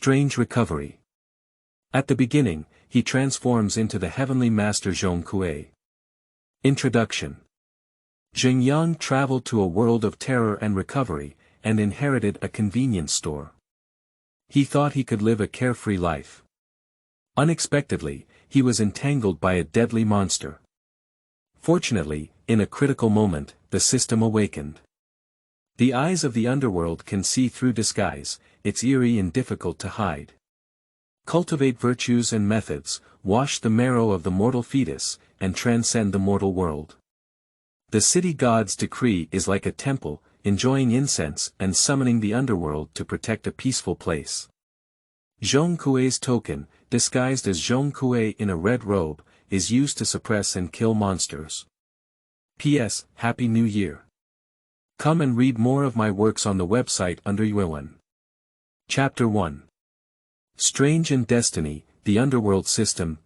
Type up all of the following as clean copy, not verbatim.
Strange recovery. At the beginning, he transforms into the heavenly master Zhong Kui. Introduction. Zheng Yang traveled to a world of terror and recovery, and inherited a convenience store. He thought he could live a carefree life. Unexpectedly, he was entangled by a deadly monster. Fortunately, in a critical moment, the system awakened. The eyes of the underworld can see through disguise, it's eerie and difficult to hide. Cultivate virtues and methods, wash the marrow of the mortal fetus, and transcend the mortal world. The city god's decree is like a temple, enjoying incense and summoning the underworld to protect a peaceful place. Zhong Kui's token, disguised as Zhong Kui in a red robe, is used to suppress and kill monsters. P.S. Happy New Year. Come and read more of my works on the website under Yuan. Chapter 1. Strange and Destiny, the Underworld System.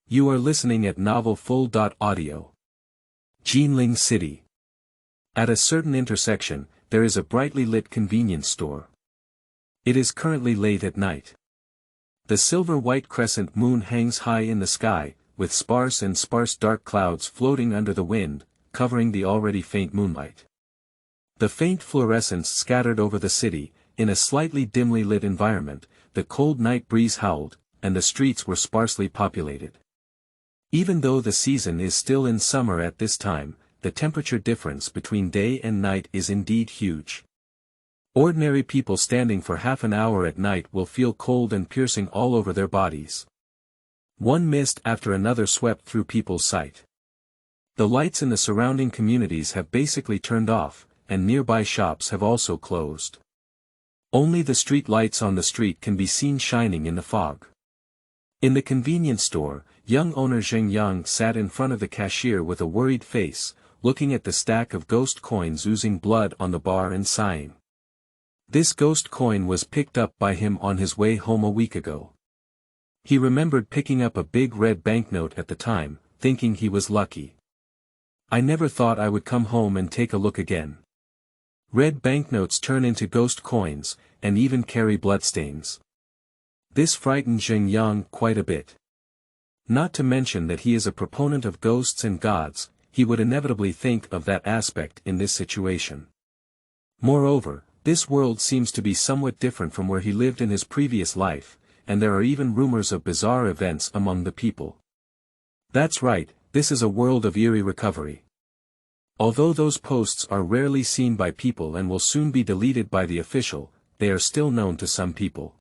You are listening at novelfull.audio. Jinling City. At a certain intersection, there is a brightly lit convenience store. It is currently late at night. The silver-white crescent moon hangs high in the sky, with sparse dark clouds floating under the wind, covering the already faint moonlight. The faint fluorescence scattered over the city, in a slightly dimly lit environment, the cold night breeze howled, and the streets were sparsely populated. Even though the season is still in summer at this time, the temperature difference between day and night is indeed huge. Ordinary people standing for half an hour at night will feel cold and piercing all over their bodies. One mist after another swept through people's sight. The lights in the surrounding communities have basically turned off, and nearby shops have also closed. Only the street lights on the street can be seen shining in the fog. In the convenience store, young owner Zheng Yang sat in front of the cashier with a worried face, looking at the stack of ghost coins oozing blood on the bar and sighing. This ghost coin was picked up by him on his way home a week ago. He remembered picking up a big red banknote at the time, thinking he was lucky. I never thought I would come home and take a look again. Red banknotes turn into ghost coins, and even carry bloodstains. This frightened Zheng Yang quite a bit. Not to mention that he is a proponent of ghosts and gods, he would inevitably think of that aspect in this situation. Moreover, this world seems to be somewhat different from where he lived in his previous life, and there are even rumors of bizarre events among the people. That's right, this is a world of eerie recovery. Although those posts are rarely seen by people and will soon be deleted by the official, they are still known to some people.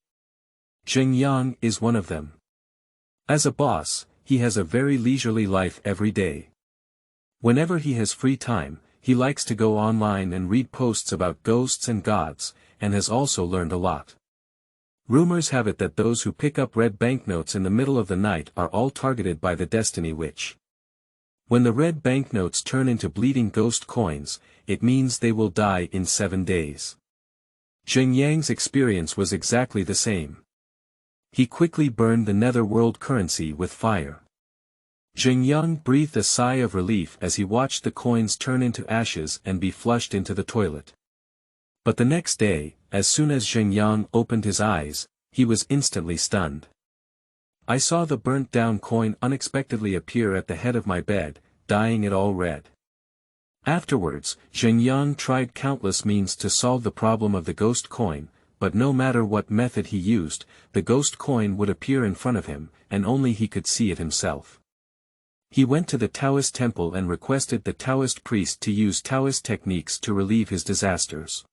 Zheng Yang is one of them. As a boss, he has a very leisurely life every day. Whenever he has free time, he likes to go online and read posts about ghosts and gods, and has also learned a lot. Rumors have it that those who pick up red banknotes in the middle of the night are all targeted by the Destiny Witch. When the red banknotes turn into bleeding ghost coins, it means they will die in 7 days. Zheng Yang's experience was exactly the same. He quickly burned the netherworld currency with fire. Zheng Yang breathed a sigh of relief as he watched the coins turn into ashes and be flushed into the toilet. But the next day, as soon as Zheng Yang opened his eyes, he was instantly stunned. I saw the burnt-down coin unexpectedly appear at the head of my bed, dyeing it all red. Afterwards, Zheng Yang tried countless means to solve the problem of the ghost coin, but no matter what method he used, the ghost coin would appear in front of him, and only he could see it himself. He went to the Taoist temple and requested the Taoist priest to use Taoist techniques to relieve his disasters.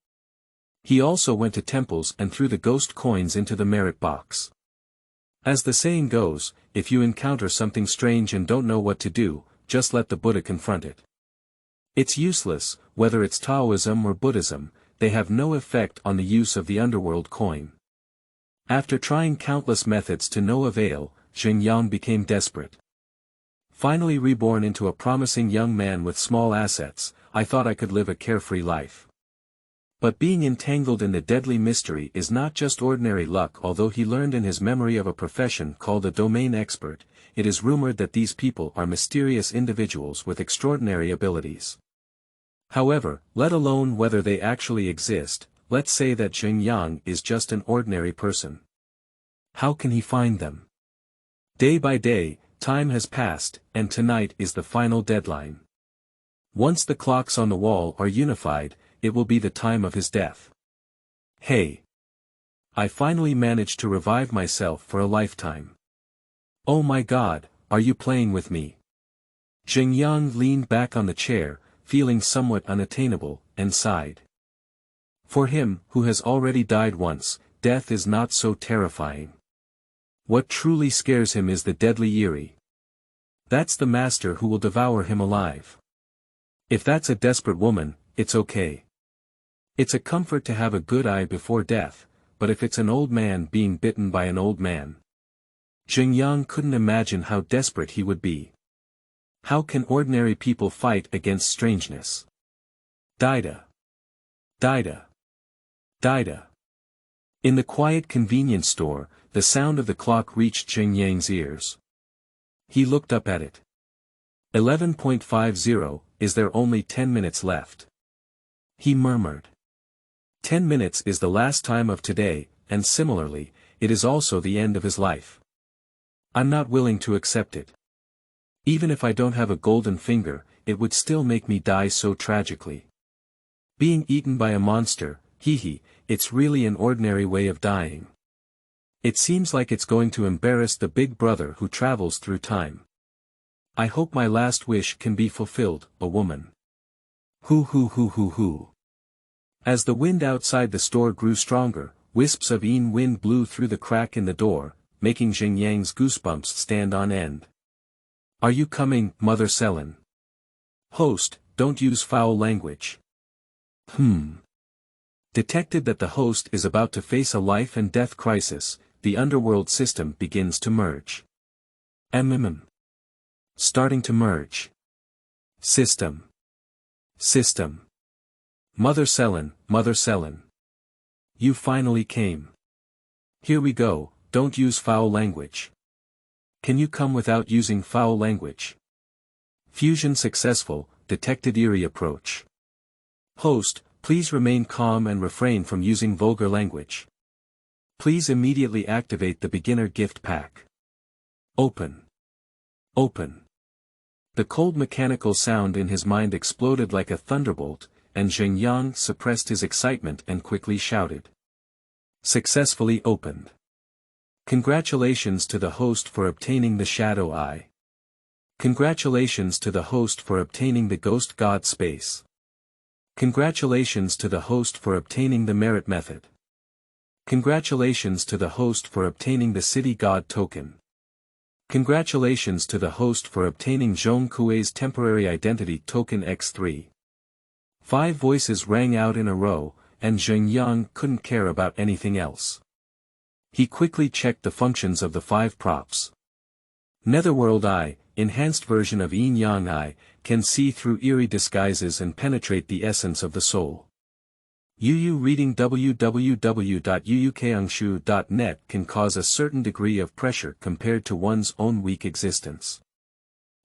He also went to temples and threw the ghost coins into the merit box. As the saying goes, if you encounter something strange and don't know what to do, just let the Buddha confront it. It's useless, whether it's Taoism or Buddhism, they have no effect on the use of the underworld coin. After trying countless methods to no avail, Zheng Yang became desperate. Finally reborn into a promising young man with small assets, I thought I could live a carefree life. But being entangled in the deadly mystery is not just ordinary luck. Although he learned in his memory of a profession called a domain expert, it is rumored that these people are mysterious individuals with extraordinary abilities. However, let alone whether they actually exist, let's say that Zheng Yang is just an ordinary person. How can he find them? Day by day, time has passed, and tonight is the final deadline. Once the clocks on the wall are unified, it will be the time of his death. Hey! I finally managed to revive myself for a lifetime. Oh my God, are you playing with me? Zheng Yang leaned back on the chair, feeling somewhat unattainable, and sighed. For him, who has already died once, death is not so terrifying. What truly scares him is the deadly eerie. That's the master who will devour him alive. If that's a desperate woman, it's okay. It's a comfort to have a good eye before death, but if it's an old man being bitten by an old man. Zheng Yang couldn't imagine how desperate he would be. How can ordinary people fight against strangeness? Dida. Dida. Dida. In the quiet convenience store, the sound of the clock reached Zheng Yang's ears. He looked up at it. 11:50, is there only 10 minutes left? He murmured. 10 minutes is the last time of today, and similarly, it is also the end of his life. I'm not willing to accept it. Even if I don't have a golden finger, it would still make me die so tragically. Being eaten by a monster, it's really an ordinary way of dying. It seems like it's going to embarrass the big brother who travels through time. I hope my last wish can be fulfilled, a woman. Hoo. As the wind outside the store grew stronger, wisps of wind blew through the crack in the door, making Zheng Yang's goosebumps stand on end. Are you coming, Mother Selen? Host, don't use foul language. Detected that the host is about to face a life and death crisis, the underworld system begins to merge. Starting to merge. System. Mother Selen. You finally came. Here we go, don't use foul language. Can you come without using foul language? Fusion successful, detected eerie approach. Host, please remain calm and refrain from using vulgar language. Please immediately activate the beginner gift pack. Open. The cold mechanical sound in his mind exploded like a thunderbolt, and Zheng Yang suppressed his excitement and quickly shouted. Successfully opened. Congratulations to the host for obtaining the Shadow Eye. Congratulations to the host for obtaining the Ghost God Space. Congratulations to the host for obtaining the Merit Method. Congratulations to the host for obtaining the City God Token. Congratulations to the host for obtaining Zhong Kui's Temporary Identity Token X3. 5 voices rang out in a row, and Zheng Yang couldn't care about anything else. He quickly checked the functions of the 5 props. Netherworld Eye, enhanced version of Yin Yang Eye, can see through eerie disguises and penetrate the essence of the soul. Yu reading www.yuukangshu.net can cause a certain degree of pressure compared to one's own weak existence.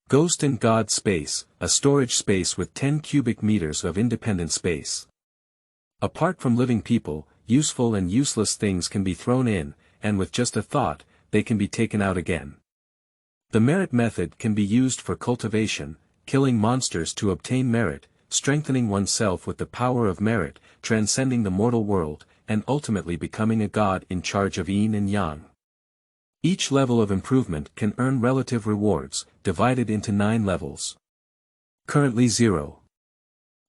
Ghost and God Space, a storage space with 10 cubic meters of independent space. Apart from living people, useful and useless things can be thrown in, and with just a thought, they can be taken out again. The merit method can be used for cultivation, killing monsters to obtain merit, strengthening oneself with the power of merit, transcending the mortal world, and ultimately becoming a god in charge of yin and yang. Each level of improvement can earn relative rewards, divided into 9 levels. Currently 0.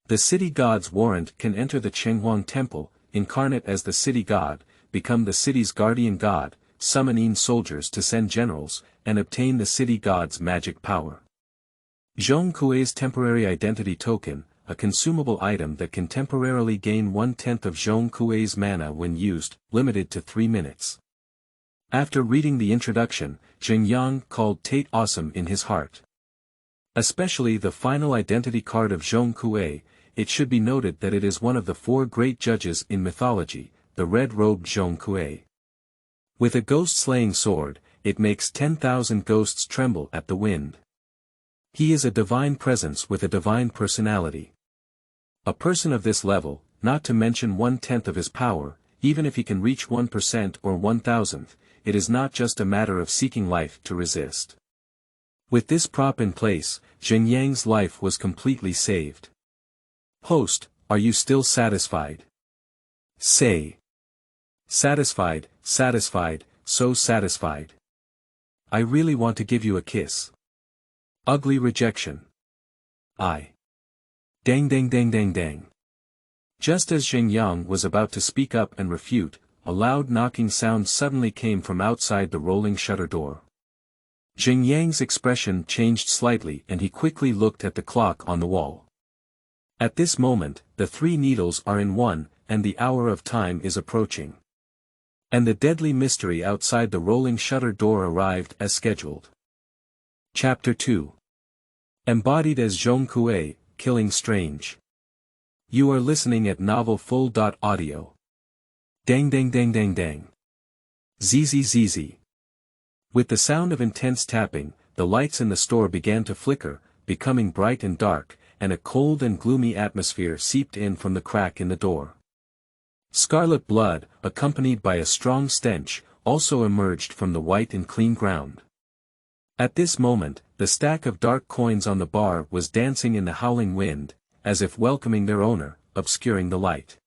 The city god's warrant can enter the Chenghuang temple, incarnate as the city god, become the city's guardian god, summon yin soldiers to send generals, and obtain the city god's magic power. Zhong Kui's Temporary Identity Token, a consumable item that can temporarily gain 1/10 of Zhong Kui's mana when used, limited to 3 minutes. After reading the introduction, Zheng Yang called Tate awesome in his heart. Especially the final identity card of Zhong Kui, it should be noted that it is one of the 4 great judges in mythology, the red-robed Zhong Kui. With a ghost-slaying sword, it makes 10,000 ghosts tremble at the wind. He is a divine presence with a divine personality. A person of this level, not to mention 1/10 of his power, even if he can reach 1% or 1,000th, it is not just a matter of seeking life to resist. With this prop in place, Zheng Yang's life was completely saved. Host, are you still satisfied? Say. Satisfied, satisfied, so satisfied. I really want to give you a kiss. Ugly rejection. I. Dang dang dang dang dang. Just as Zheng Yang was about to speak up and refute, a loud knocking sound suddenly came from outside the rolling shutter door. Zheng Yang's expression changed slightly and he quickly looked at the clock on the wall. At this moment, the 3 needles are in 1, and the hour of time is approaching. And the deadly mystery outside the rolling shutter door arrived as scheduled. Chapter 2. Embodied as Zhong Kui, Killing Strange. You are listening at novelfull.audio. Dang dang dang dang dang. ZZZZ. With the sound of intense tapping, the lights in the store began to flicker, becoming bright and dark, and a cold and gloomy atmosphere seeped in from the crack in the door. Scarlet blood, accompanied by a strong stench, also emerged from the white and clean ground. At this moment, the stack of dark coins on the bar was dancing in the howling wind, as if welcoming their owner, obscuring the light.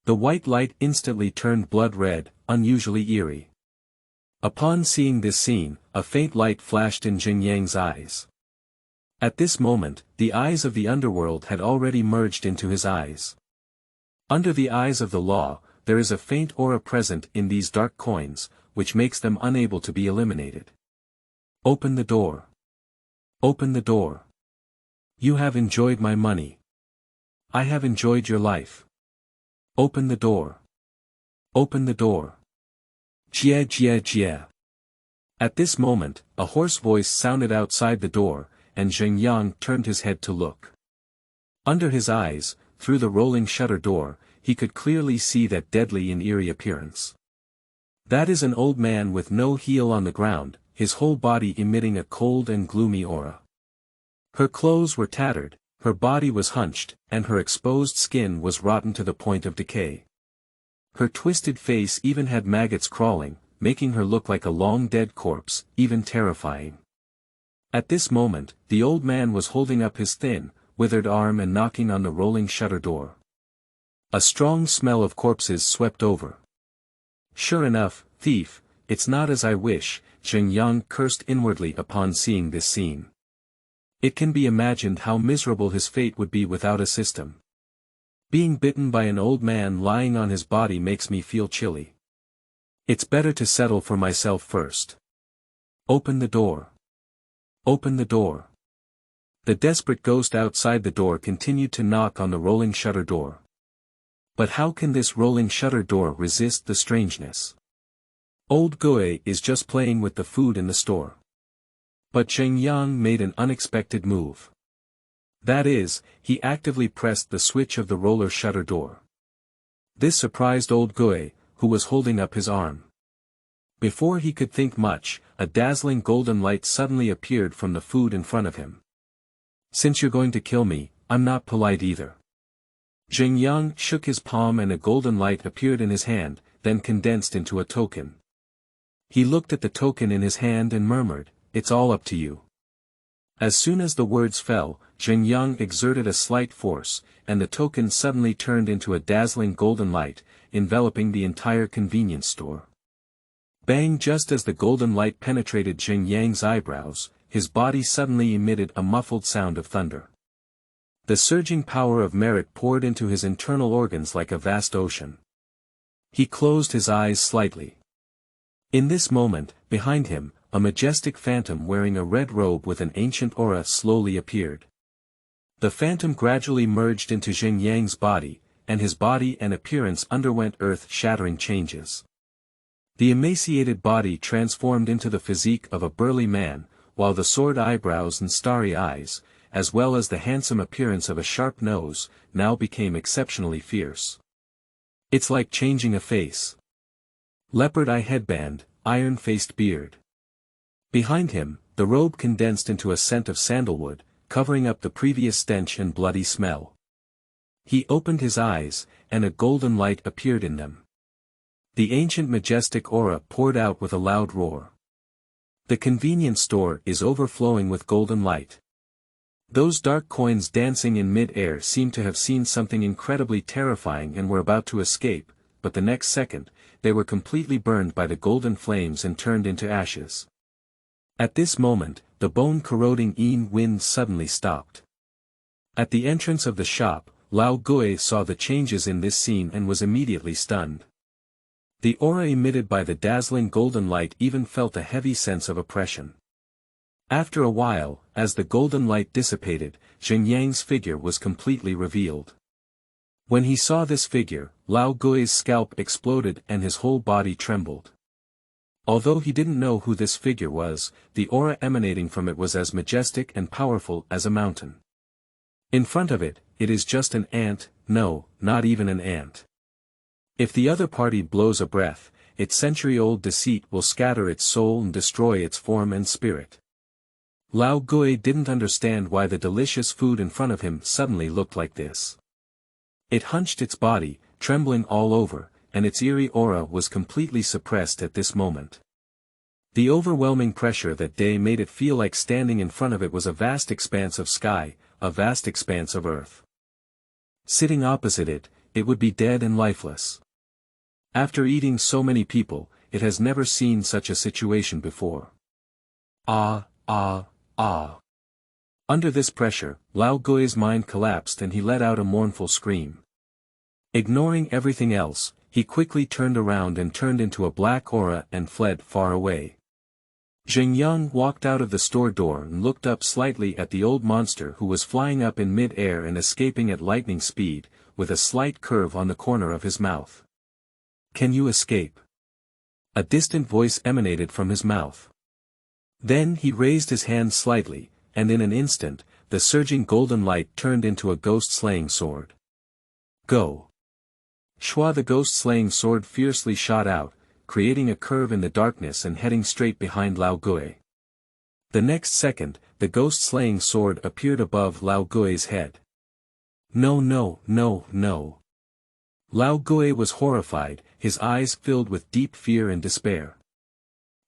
The white light instantly turned blood red, unusually eerie. Upon seeing this scene, a faint light flashed in Zheng Yang's eyes. At this moment, the eyes of the underworld had already merged into his eyes. Under the eyes of the law, there is a faint aura present in these dark coins, which makes them unable to be eliminated. Open the door. Open the door. You have enjoyed my money. I have enjoyed your life. Open the door. Open the door. Jia jia jia. At this moment, a hoarse voice sounded outside the door, and Zheng Yang turned his head to look. Under his eyes, through the rolling shutter door, he could clearly see that deadly and eerie appearance. That is an old man with no heel on the ground, his whole body emitting a cold and gloomy aura. Her clothes were tattered, her body was hunched, and her exposed skin was rotten to the point of decay. Her twisted face even had maggots crawling, making her look like a long-dead corpse, even terrifying. At this moment, the old man was holding up his thin, withered arm and knocking on the rolling shutter door. A strong smell of corpses swept over. Sure enough, thief, it's not as I wish, Zheng Yang cursed inwardly upon seeing this scene. It can be imagined how miserable his fate would be without a system. Being bitten by an old man lying on his body makes me feel chilly. It's better to settle for myself first. Open the door. Open the door. The desperate ghost outside the door continued to knock on the rolling shutter door. But how can this rolling shutter door resist the strangeness? Old Gui is just playing with the food in the store. But Zheng Yang made an unexpected move. That is, he actively pressed the switch of the roller shutter door. This surprised old Gui, who was holding up his arm. Before he could think much, a dazzling golden light suddenly appeared from the food in front of him. Since you're going to kill me, I'm not polite either. Zheng Yang shook his palm and a golden light appeared in his hand, then condensed into a token. He looked at the token in his hand and murmured, "It's all up to you." As soon as the words fell, Zheng Yang exerted a slight force, and the token suddenly turned into a dazzling golden light, enveloping the entire convenience store. Bang! Just as the golden light penetrated Zheng Yang's eyebrows, his body suddenly emitted a muffled sound of thunder. The surging power of merit poured into his internal organs like a vast ocean. He closed his eyes slightly. In this moment, behind him, a majestic phantom wearing a red robe with an ancient aura slowly appeared. The phantom gradually merged into Zheng Yang's body, and his body and appearance underwent earth-shattering changes. The emaciated body transformed into the physique of a burly man, while the sword eyebrows and starry eyes, as well as the handsome appearance of a sharp nose, now became exceptionally fierce. It's like changing a face. Leopard eye headband, iron-faced beard. Behind him, the robe condensed into a scent of sandalwood, covering up the previous stench and bloody smell. He opened his eyes, and a golden light appeared in them. The ancient majestic aura poured out with a loud roar. The convenience store is overflowing with golden light. Those dark coins dancing in mid-air seemed to have seen something incredibly terrifying and were about to escape, but the next second, they were completely burned by the golden flames and turned into ashes. At this moment, the bone-corroding wind suddenly stopped. At the entrance of the shop, Lao Gui saw the changes in this scene and was immediately stunned. The aura emitted by the dazzling golden light even felt a heavy sense of oppression. After a while, as the golden light dissipated, Zheng Yang's figure was completely revealed. When he saw this figure, Lao Gui's scalp exploded and his whole body trembled. Although he didn't know who this figure was, the aura emanating from it was as majestic and powerful as a mountain. In front of it, it is just an ant, no, not even an ant. If the other party blows a breath, its century-old deceit will scatter its soul and destroy its form and spirit. Lao Gui didn't understand why the delicious food in front of him suddenly looked like this. It hunched its body, trembling all over, and its eerie aura was completely suppressed at this moment. The overwhelming pressure that day made it feel like standing in front of it was a vast expanse of sky, a vast expanse of earth. Sitting opposite it, it would be dead and lifeless. After eating so many people, it has never seen such a situation before. Ah. Under this pressure, Lao Gui's mind collapsed and he let out a mournful scream. Ignoring everything else, he quickly turned around and turned into a black aura and fled far away. Zheng Yang walked out of the store door and looked up slightly at the old monster who was flying up in mid-air and escaping at lightning speed, with a slight curve on the corner of his mouth. "Can you escape?" A distant voice emanated from his mouth. Then he raised his hand slightly, and in an instant, the surging golden light turned into a ghost-slaying sword. "Go!" Shua the ghost-slaying sword fiercely shot out, creating a curve in the darkness and heading straight behind Lao Gui. The next second, the ghost-slaying sword appeared above Lao Gui's head. No. Lao Gui was horrified, his eyes filled with deep fear and despair.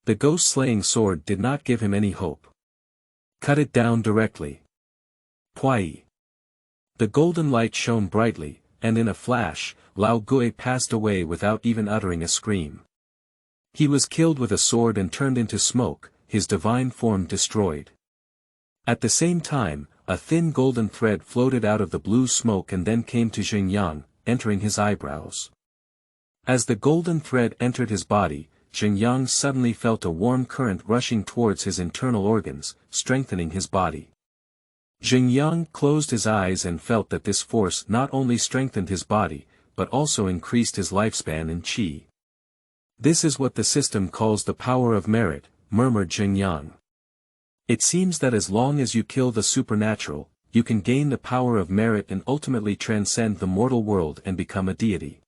The ghost-slaying sword did not give him any hope. Cut it down directly. Pwai. The golden light shone brightly, and in a flash, Lao Gui passed away without even uttering a scream. He was killed with a sword and turned into smoke, his divine form destroyed. At the same time, a thin golden thread floated out of the blue smoke and then came to Zheng Yang, entering his eyebrows. As the golden thread entered his body, Zheng Yang suddenly felt a warm current rushing towards his internal organs, strengthening his body. Zheng Yang closed his eyes and felt that this force not only strengthened his body, but also increased his lifespan in qi. "This is what the system calls the power of merit," murmured Zheng Yang. "It seems that as long as you kill the supernatural, you can gain the power of merit and ultimately transcend the mortal world and become a deity.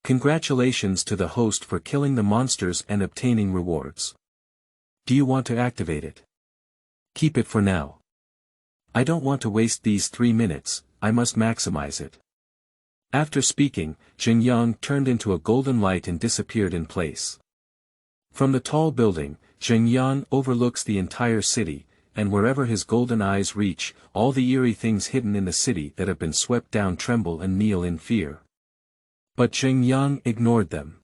Congratulations to the host for killing the monsters and obtaining rewards. Do you want to activate it? Keep it for now. I don't want to waste these 3 minutes, I must maximize it." After speaking, Zheng Yang turned into a golden light and disappeared in place. From the tall building, Zheng Yang overlooks the entire city, and wherever his golden eyes reach, all the eerie things hidden in the city that have been swept down tremble and kneel in fear. But Zheng Yang ignored them.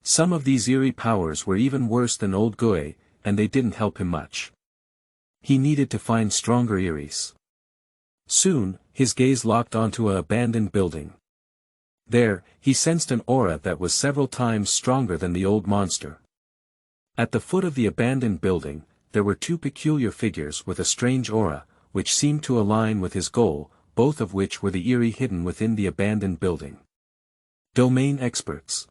Some of these eerie powers were even worse than old Gui, and they didn't help him much. He needed to find stronger eerie's. Soon, his gaze locked onto an abandoned building. There, he sensed an aura that was several times stronger than the old monster. At the foot of the abandoned building, there were 2 peculiar figures with a strange aura, which seemed to align with his goal, both of which were the eerie hidden within the abandoned building. Domain experts.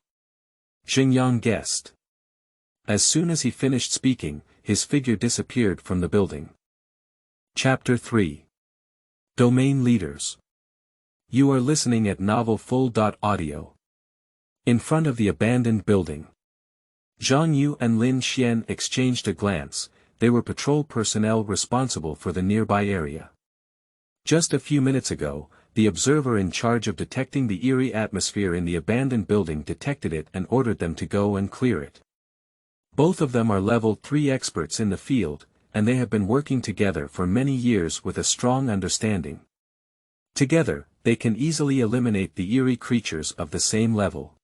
Zheng Yang guessed. As soon as he finished speaking, his figure disappeared from the building. Chapter 3. Domain Leaders. You are listening at Novel Full.audio. In front of the abandoned building. Zhang Yu and Lin Xian exchanged a glance. They were patrol personnel responsible for the nearby area. Just a few minutes ago, the observer in charge of detecting the eerie atmosphere in the abandoned building detected it and ordered them to go and clear it. Both of them are level 3 experts in the field, and they have been working together for many years with a strong understanding. Together, they can easily eliminate the eerie creatures of the same level.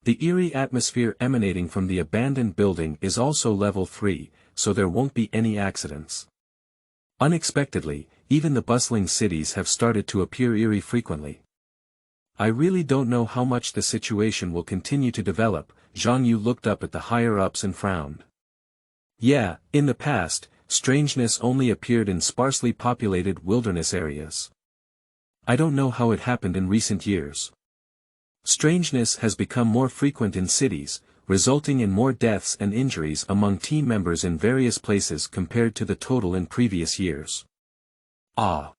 The eerie atmosphere emanating from the abandoned building is also level 3, so there won't be any accidents. Unexpectedly, even the bustling cities have started to appear eerie frequently. I really don't know how much the situation will continue to develop. Zhang Yu looked up at the higher-ups and frowned. Yeah, in the past, strangeness only appeared in sparsely populated wilderness areas. I don't know how it happened in recent years. Strangeness has become more frequent in cities, resulting in more deaths and injuries among team members in various places compared to the total in previous years. Ah!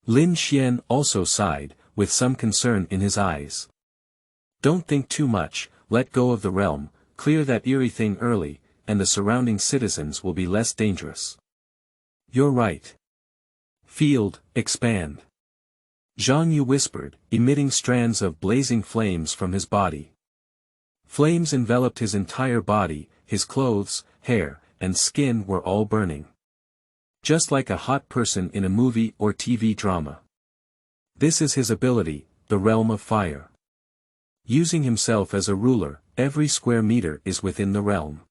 Lin Xian also sighed, with some concern in his eyes. Don't think too much, let go of the realm, clear that eerie thing early, and the surrounding citizens will be less dangerous. You're right. Field, expand. Zhang Yu whispered, emitting strands of blazing flames from his body. Flames enveloped his entire body, his clothes, hair, and skin were all burning. Just like a hot person in a movie or TV drama. This is his ability, the realm of fire. Using himself as a ruler, every square meter is within the realm.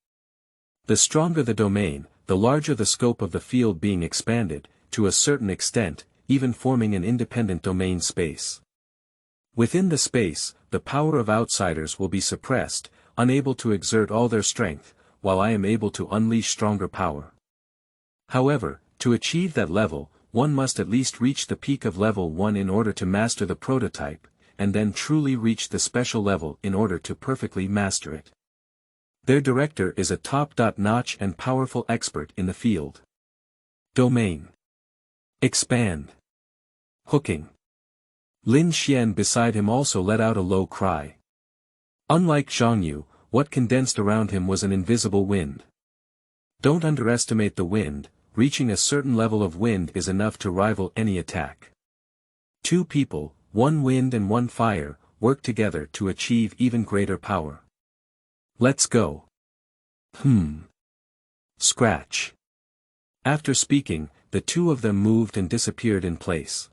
The stronger the domain, the larger the scope of the field being expanded, to a certain extent, even forming an independent domain space. Within the space, the power of outsiders will be suppressed, unable to exert all their strength, while I am able to unleash stronger power. However, to achieve that level, one must at least reach the peak of level 1 in order to master the prototype, and then truly reach the special level in order to perfectly master it. Their director is a top-notch and powerful expert in the field. Domain. Expand. Hooking. Lin Xian beside him also let out a low cry. Unlike Zhang Yu, what condensed around him was an invisible wind. Don't underestimate the wind, reaching a certain level of wind is enough to rival any attack. 2 people, 1 wind and 1 fire, work together to achieve even greater power. Let's go. Scratch. After speaking, the 2 of them moved and disappeared in place.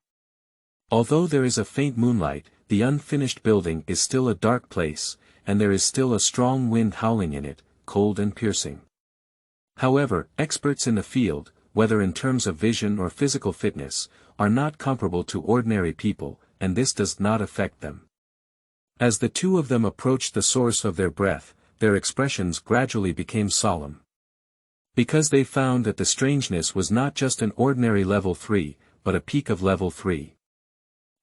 Although there is a faint moonlight, the unfinished building is still a dark place, and there is still a strong wind howling in it, cold and piercing. However, experts in the field, whether in terms of vision or physical fitness, are not comparable to ordinary people, and this does not affect them. As the 2 of them approached the source of their breath, their expressions gradually became solemn. Because they found that the strangeness was not just an ordinary level 3, but a peak of level 3.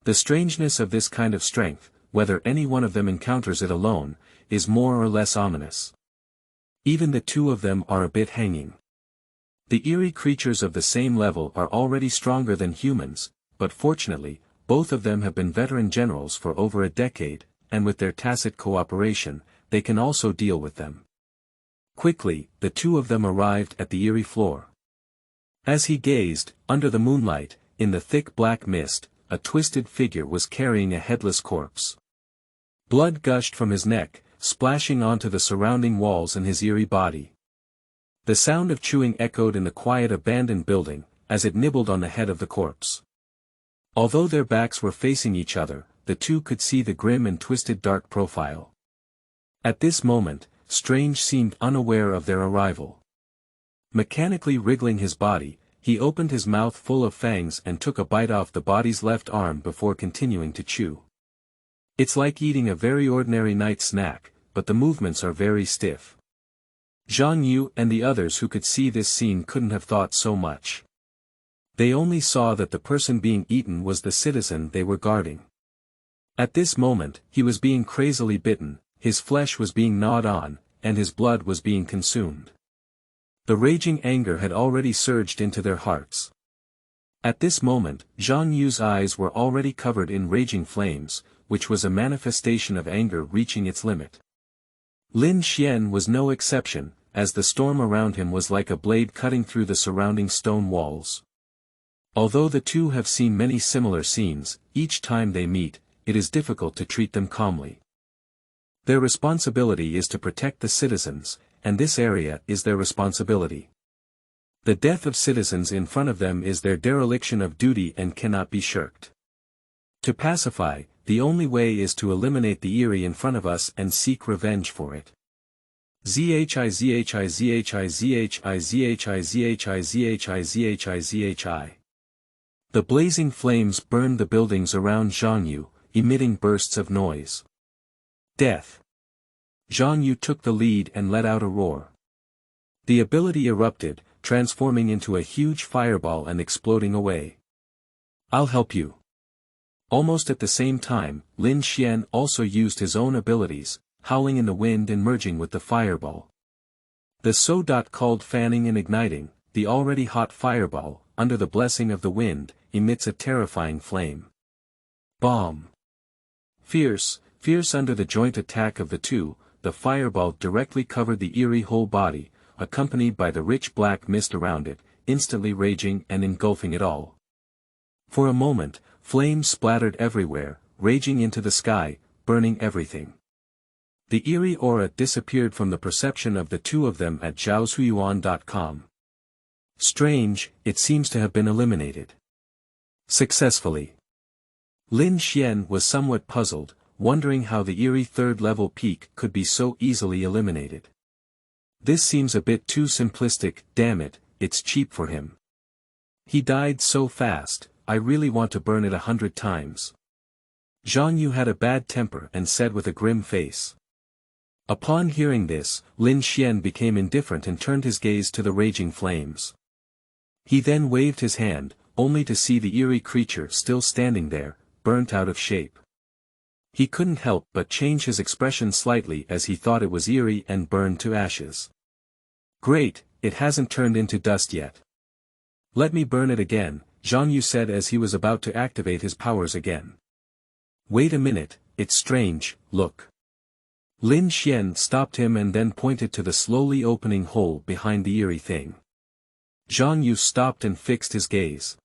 The strangeness of this kind of strength, whether any one of them encounters it alone, is more or less ominous. Even the 2 of them are a bit hanging. The eerie creatures of the same level are already stronger than humans, but fortunately, both of them have been veteran generals for over a decade, and with their tacit cooperation, they can also deal with them. Quickly, the 2 of them arrived at the eerie floor. As he gazed, under the moonlight, in the thick black mist, a twisted figure was carrying a headless corpse. Blood gushed from his neck, splashing onto the surrounding walls and his eerie body. The sound of chewing echoed in the quiet abandoned building, as it nibbled on the head of the corpse. Although their backs were facing each other, the 2 could see the grim and twisted dark profile. At this moment, Strange seemed unaware of their arrival. Mechanically wriggling his body, he opened his mouth full of fangs and took a bite off the body's left arm before continuing to chew. It's like eating a very ordinary night snack, but the movements are very stiff. Zhang Yu and the others who could see this scene couldn't have thought so much. They only saw that the person being eaten was the citizen they were guarding. At this moment, he was being crazily bitten, his flesh was being gnawed on, and his blood was being consumed. The raging anger had already surged into their hearts. At this moment, Zhang Yu's eyes were already covered in raging flames, which was a manifestation of anger reaching its limit. Lin Xian was no exception, as the storm around him was like a blade cutting through the surrounding stone walls. Although the two have seen many similar scenes, each time they meet, it is difficult to treat them calmly. Their responsibility is to protect the citizens, and this area is their responsibility. The death of citizens in front of them is their dereliction of duty and cannot be shirked. To pacify, the only way is to eliminate the eerie in front of us and seek revenge for it. ZHI. The blazing flames burned the buildings around Zhong Yu, emitting bursts of noise. Death. Zhong Yu took the lead and let out a roar. The ability erupted, transforming into a huge fireball and exploding away. I'll help you. Almost at the same time, Lin Xian also used his own abilities, howling in the wind and merging with the fireball. The so-called fanning and igniting, the already hot fireball, under the blessing of the wind, emits a terrifying flame. Bomb. Fierce under the joint attack of the two, the fireball directly covered the eerie whole body, accompanied by the rich black mist around it, instantly raging and engulfing it all. For a moment, flames splattered everywhere, raging into the sky, burning everything. The eerie aura disappeared from the perception of the two of them at zhaoshuyuan.com. Strange, it seems to have been eliminated. Successfully. Lin Xian was somewhat puzzled, wondering how the eerie third-level peak could be so easily eliminated. This seems a bit too simplistic, damn it, it's cheap for him. He died so fast, I really want to burn it 100 times. Zhong Yu had a bad temper and said with a grim face. Upon hearing this, Lin Xian became indifferent and turned his gaze to the raging flames. He then waved his hand, only to see the eerie creature still standing there, burnt out of shape. He couldn't help but change his expression slightly as he thought it was eerie and burned to ashes. Great, it hasn't turned into dust yet. Let me burn it again, Zhong Yu said as he was about to activate his powers again. Wait a minute, it's strange, look. Lin Xian stopped him and then pointed to the slowly opening hole behind the eerie thing. Zhong Yu stopped and fixed his gaze.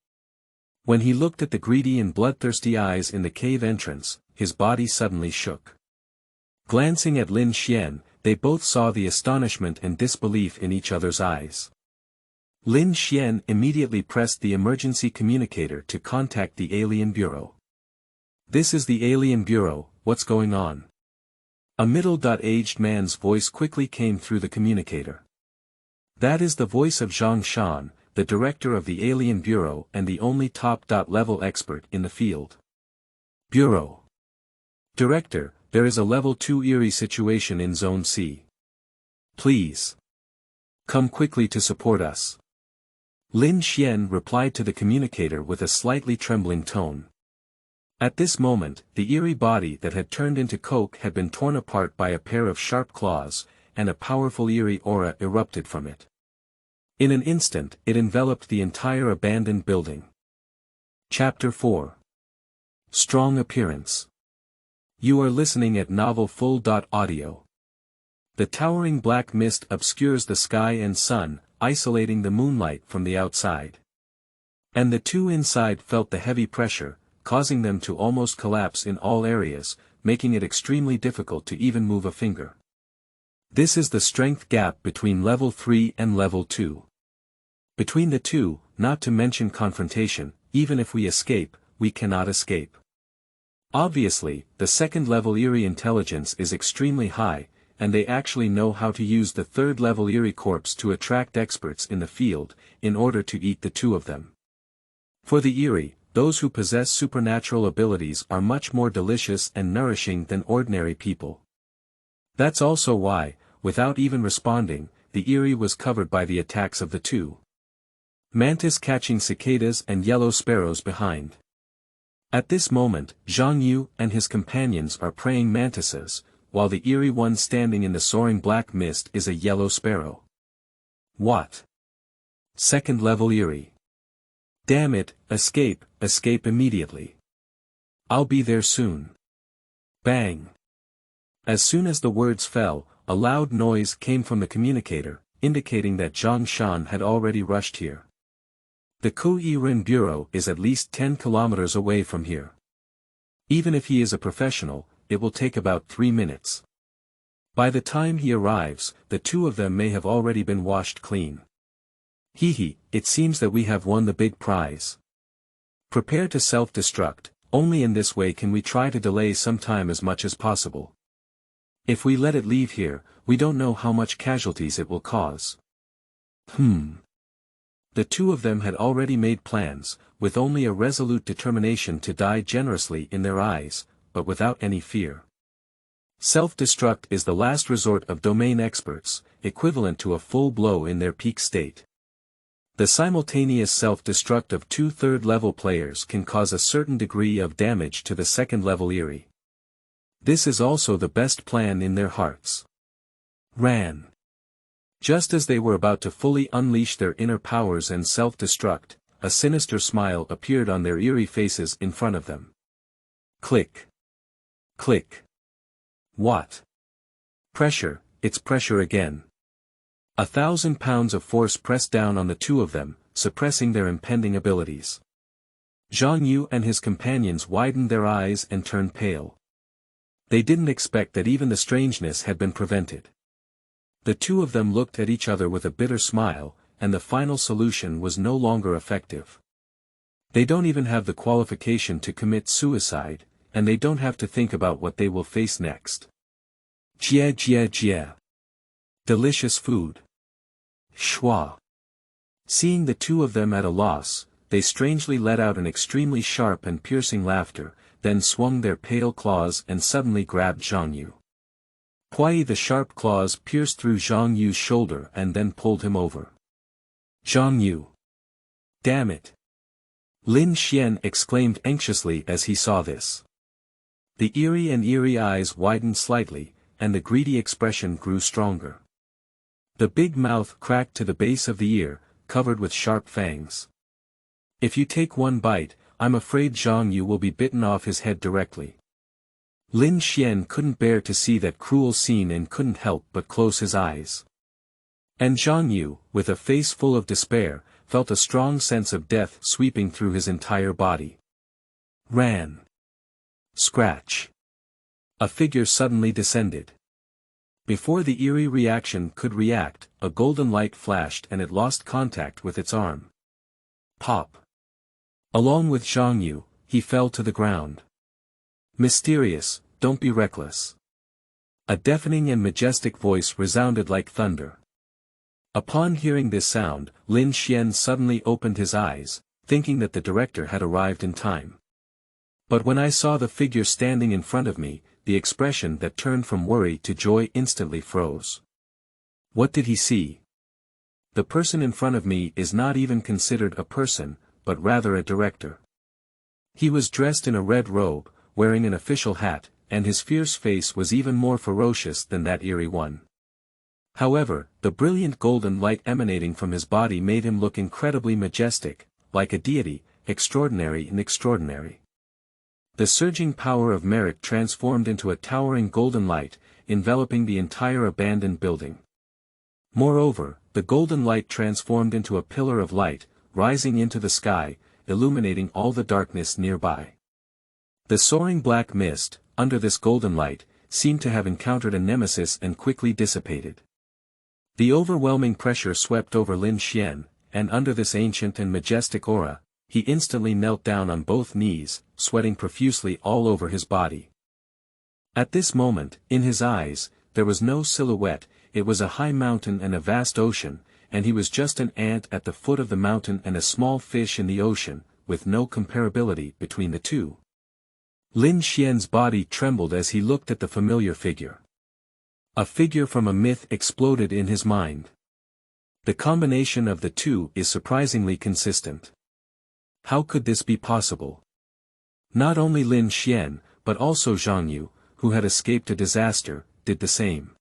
When he looked at the greedy and bloodthirsty eyes in the cave entrance, his body suddenly shook. Glancing at Lin Xian, they both saw the astonishment and disbelief in each other's eyes. Lin Xian immediately pressed the emergency communicator to contact the Alien Bureau. This is the Alien Bureau, what's going on? A middle-aged man's voice quickly came through the communicator. That is the voice of Zhang Shan, the director of the Alien Bureau and the only top-level expert in the field. Bureau. Director, there is a level 2 eerie situation in Zone C. Please. Come quickly to support us. Lin Xian replied to the communicator with a slightly trembling tone. At this moment, the eerie body that had turned into coke had been torn apart by a pair of sharp claws, and a powerful eerie aura erupted from it. In an instant, it enveloped the entire abandoned building. Chapter 4. Strong Appearance. You are listening at Novel Full.audio. The towering black mist obscures the sky and sun, isolating the moonlight from the outside. And the two inside felt the heavy pressure, causing them to almost collapse in all areas, making it extremely difficult to even move a finger. This is the strength gap between level 3 and level 2. Between the two, not to mention confrontation, even if we escape, we cannot escape. Obviously, the second-level eerie intelligence is extremely high, and they actually know how to use the third-level eerie corpse to attract experts in the field, in order to eat the two of them. For the eerie, those who possess supernatural abilities are much more delicious and nourishing than ordinary people. That's also why, without even responding, the eerie was covered by the attacks of the two. Mantis catching cicadas and yellow sparrows behind. At this moment, Zhong Yu and his companions are praying mantises, while the eerie one standing in the soaring black mist is a yellow sparrow. What? Second-level eerie. Damn it, escape immediately. I'll be there soon. Bang. As soon as the words fell, a loud noise came from the communicator, indicating that Zhang Shan had already rushed here. The Kui-Rin Bureau is at least 10 kilometers away from here. Even if he is a professional, it will take about 3 minutes. By the time he arrives, the two of them may have already been washed clean. Hee, it seems that we have won the big prize. Prepare to self-destruct, only in this way can we try to delay some time as much as possible. If we let it leave here, we don't know how much casualties it will cause. The two of them had already made plans, with only a resolute determination to die generously in their eyes, but without any fear. Self-destruct is the last resort of domain experts, equivalent to a full blow in their peak state. The simultaneous self-destruct of 2 third-level players can cause a certain degree of damage to the second-level eerie. This is also the best plan in their hearts. Ran. Just as they were about to fully unleash their inner powers and self-destruct, a sinister smile appeared on their eerie faces in front of them. Click. Click. What? Pressure, it's pressure again. 1,000 pounds of force pressed down on the two of them, suppressing their impending abilities. Zhong Yu and his companions widened their eyes and turned pale. They didn't expect that even the strangeness had been prevented. The two of them looked at each other with a bitter smile, and the final solution was no longer effective. They don't even have the qualification to commit suicide, and they don't have to think about what they will face next. Jia. Delicious food. Schwa. Seeing the two of them at a loss, they strangely let out an extremely sharp and piercing laughter, then swung their pale claws and suddenly grabbed Zhong Yu. Hui, the sharp claws pierced through Zhong Yu's shoulder and then pulled him over. Zhong Yu. Damn it. Lin Xian exclaimed anxiously as he saw this. The eerie eyes widened slightly, and the greedy expression grew stronger. The big mouth cracked to the base of the ear, covered with sharp fangs. If you take one bite, I'm afraid Zhong Yu will be bitten off his head directly. Lin Xian couldn't bear to see that cruel scene and couldn't help but close his eyes. And Zhong Yu, with a face full of despair, felt a strong sense of death sweeping through his entire body. Ran. Scratch. A figure suddenly descended. Before the eerie reaction could react, a golden light flashed and it lost contact with its arm. Pop. Along with Zhong Yu, he fell to the ground. Mysterious, don't be reckless. A deafening and majestic voice resounded like thunder. Upon hearing this sound, Lin Xian suddenly opened his eyes, thinking that the director had arrived in time. But when I saw the figure standing in front of me, the expression that turned from worry to joy instantly froze. What did he see? The person in front of me is not even considered a person, but rather a director. He was dressed in a red robe, wearing an official hat, and his fierce face was even more ferocious than that eerie one. However, the brilliant golden light emanating from his body made him look incredibly majestic, like a deity, extraordinary and extraordinary. The surging power of merit transformed into a towering golden light, enveloping the entire abandoned building. Moreover, the golden light transformed into a pillar of light, rising into the sky, illuminating all the darkness nearby. The soaring black mist, under this golden light, seemed to have encountered a nemesis and quickly dissipated. The overwhelming pressure swept over Lin Xian, and under this ancient and majestic aura, he instantly knelt down on both knees, sweating profusely all over his body. At this moment, in his eyes, there was no silhouette, it was a high mountain and a vast ocean, and he was just an ant at the foot of the mountain and a small fish in the ocean, with no comparability between the two. Lin Xian's body trembled as he looked at the familiar figure. A figure from a myth exploded in his mind. The combination of the two is surprisingly consistent. How could this be possible? Not only Lin Xian, but also Zhong Yu, who had escaped a disaster, did the same.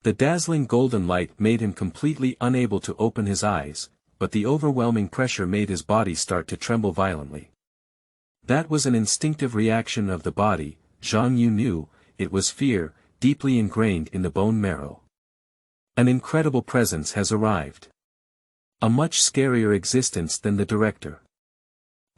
The dazzling golden light made him completely unable to open his eyes, but the overwhelming pressure made his body start to tremble violently. That was an instinctive reaction of the body, Zhong Yu knew, it was fear, deeply ingrained in the bone marrow. An incredible presence has arrived. A much scarier existence than the director.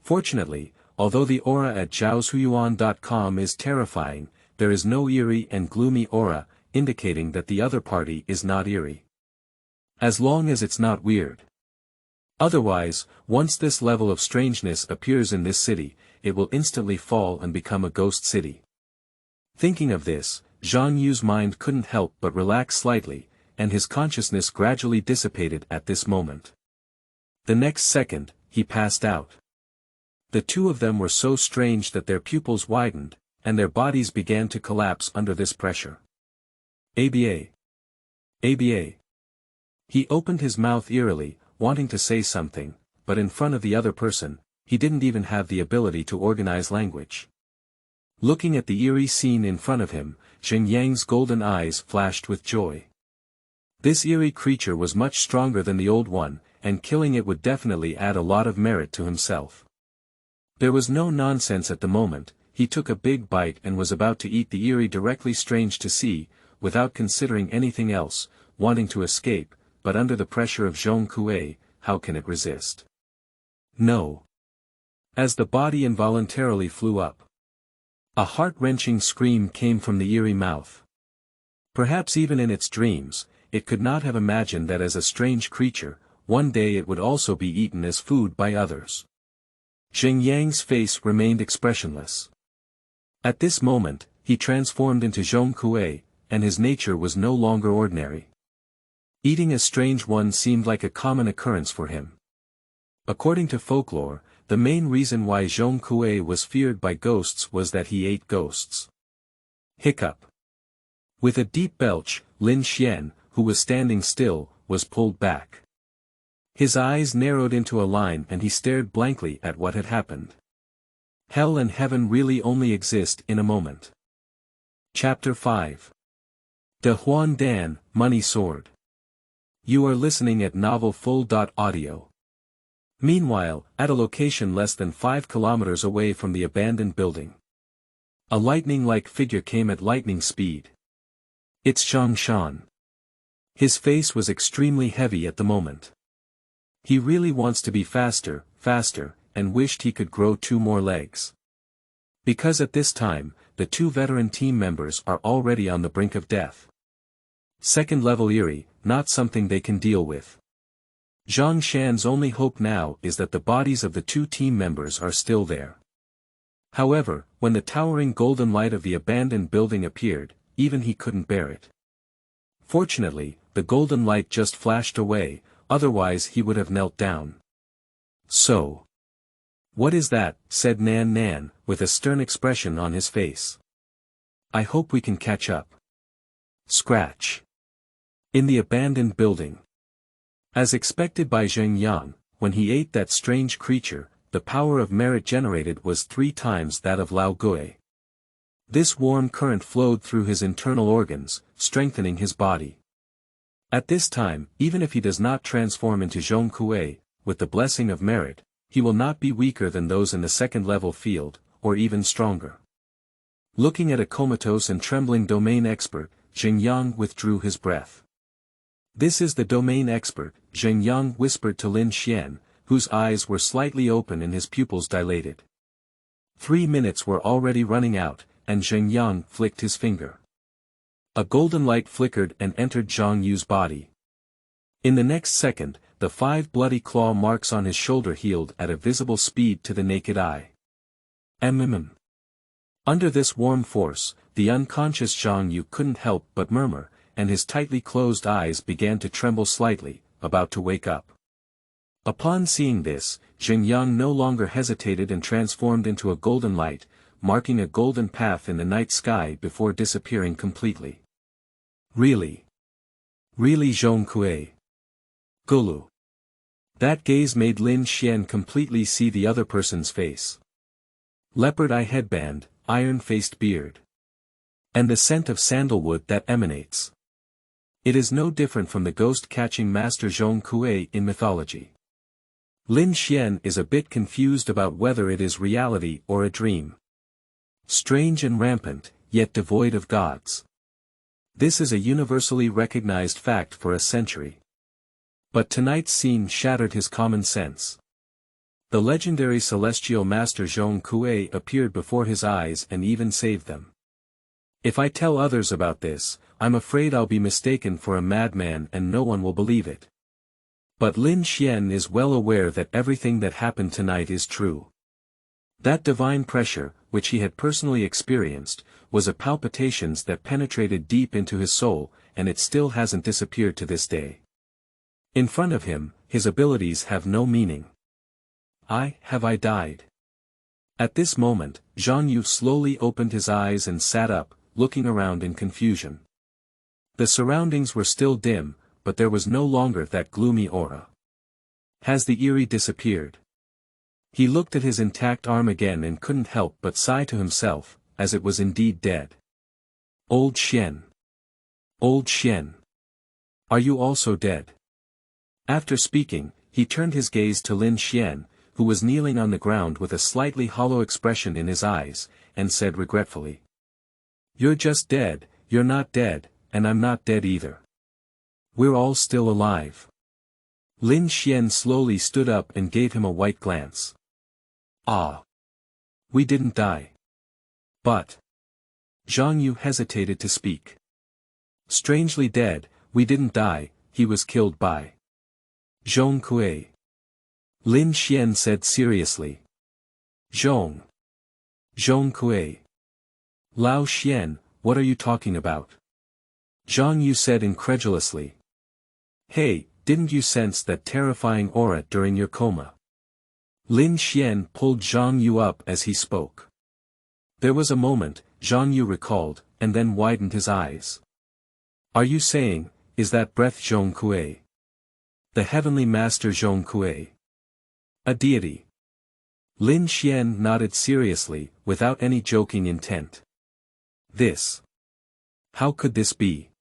Fortunately, although the aura at zhaoshuyuan.com is terrifying, there is no eerie and gloomy aura, indicating that the other party is not eerie. As long as it's not weird. Otherwise, once this level of strangeness appears in this city, it will instantly fall and become a ghost city. Thinking of this, Zhang Yu's mind couldn't help but relax slightly, and his consciousness gradually dissipated at this moment. The next second, he passed out. The two of them were so strange that their pupils widened, and their bodies began to collapse under this pressure. ABA. ABA. He opened his mouth eerily, wanting to say something, but in front of the other person, he didn't even have the ability to organize language. Looking at the eerie scene in front of him, Jing Yang's golden eyes flashed with joy. This eerie creature was much stronger than the old one, and killing it would definitely add a lot of merit to himself. There was no nonsense at the moment. He took a big bite and was about to eat the eerie directly strange to see, without considering anything else, wanting to escape, but under the pressure of Zhong Kui, how can it resist? No. As the body involuntarily flew up. A heart-wrenching scream came from the eerie mouth. Perhaps even in its dreams, it could not have imagined that as a strange creature, one day it would also be eaten as food by others. Jing Yang's face remained expressionless. At this moment, he transformed into Zhong Kui, and his nature was no longer ordinary. Eating a strange one seemed like a common occurrence for him. According to folklore, the main reason why Zhong Kui was feared by ghosts was that he ate ghosts. Hiccup. With a deep belch, Lin Xian, who was standing still, was pulled back. His eyes narrowed into a line and he stared blankly at what had happened. Hell and heaven really only exist in a moment. Chapter 5. The Huan Dan, Money Sword. You are listening at novelfull.audio. Meanwhile, at a location less than 5 kilometers away from the abandoned building. A lightning-like figure came at lightning speed. It's Zhang Shan. His face was extremely heavy at the moment. He really wants to be faster, and wished he could grow 2 more legs. Because at this time, the 2 veteran team members are already on the brink of death. Second level eerie, not something they can deal with. Zhang Shan's only hope now is that the bodies of the 2 team members are still there. However, when the towering golden light of the abandoned building appeared, even he couldn't bear it. Fortunately, the golden light just flashed away, otherwise he would have knelt down. So. What is that? Said Nan Nan, with a stern expression on his face. I hope we can catch up. Scratch. In the abandoned building. As expected by Zheng Yang, when he ate that strange creature, the power of merit generated was 3 times that of Lao Gui. This warm current flowed through his internal organs, strengthening his body. At this time, even if he does not transform into Zhong Kui, with the blessing of merit, he will not be weaker than those in the second level field, or even stronger. Looking at a comatose and trembling domain expert, Zheng Yang withdrew his breath. This is the domain expert, Zheng Yang whispered to Lin Xian, whose eyes were slightly open and his pupils dilated. 3 minutes were already running out, and Zheng Yang flicked his finger. A golden light flickered and entered Zhang Yu's body. In the next second, the 5 bloody claw marks on his shoulder healed at a visible speed to the naked eye. Under this warm force, the unconscious Zhang Yu couldn't help but murmur, and his tightly closed eyes began to tremble slightly, about to wake up. Upon seeing this, Zheng Yang no longer hesitated and transformed into a golden light, marking a golden path in the night sky before disappearing completely. Really? Really Zhong Kui? Gulu. That gaze made Lin Xian completely see the other person's face. Leopard eye headband, iron-faced beard. And the scent of sandalwood that emanates. It is no different from the ghost-catching master Zhong Kui in mythology. Lin Xian is a bit confused about whether it is reality or a dream. Strange and rampant, yet devoid of gods. This is a universally recognized fact for a century. But tonight's scene shattered his common sense. The legendary celestial master Zhong Kui appeared before his eyes and even saved them. If I tell others about this, I'm afraid I'll be mistaken for a madman and no one will believe it. But Lin Xian is well aware that everything that happened tonight is true. That divine pressure, which he had personally experienced, was a palpitations that penetrated deep into his soul, and it still hasn't disappeared to this day. In front of him, his abilities have no meaning. Have I died? At this moment, Zhang Yu slowly opened his eyes and sat up, looking around in confusion. The surroundings were still dim, but there was no longer that gloomy aura. Has the eerie disappeared? He looked at his intact arm again and couldn't help but sigh to himself, as it was indeed dead. Old Xian. Old Xian. Are you also dead? After speaking, he turned his gaze to Lin Xian, who was kneeling on the ground with a slightly hollow expression in his eyes, and said regretfully. You're just dead, you're not dead, and I'm not dead either. We're all still alive. Lin Xian slowly stood up and gave him a white glance. Ah. We didn't die. But. Zhang Yu hesitated to speak. Strangely dead, we didn't die, he was killed by Zhong Kui. Lin Xian said seriously. Zhong Kui. Lao Xian, what are you talking about? Zhang Yu said incredulously. Hey, didn't you sense that terrifying aura during your coma? Lin Xian pulled Zhang Yu up as he spoke. There was a moment, Zhang Yu recalled, and then widened his eyes. Are you saying, is that breath Zhong Kui? The heavenly master Zhong Kui? A deity? Lin Xian nodded seriously, without any joking intent. This. How could this be?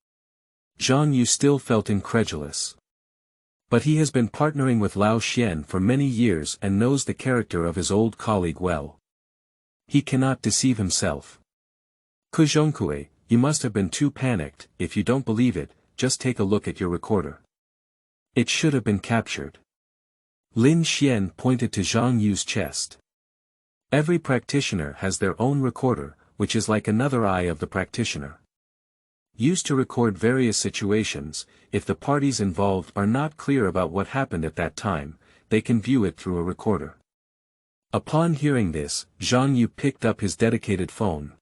Zhang Yu still felt incredulous. But he has been partnering with Lao Xian for many years and knows the character of his old colleague well. He cannot deceive himself. Zhong Kui, you must have been too panicked. If you don't believe it, just take a look at your recorder. It should have been captured. Lin Xian pointed to Zhang Yu's chest. Every practitioner has their own recorder, which is like another eye of the practitioner. Used to record various situations. If the parties involved are not clear about what happened at that time, they can view it through a recorder. Upon hearing this, Zhang Yu picked up his dedicated phone.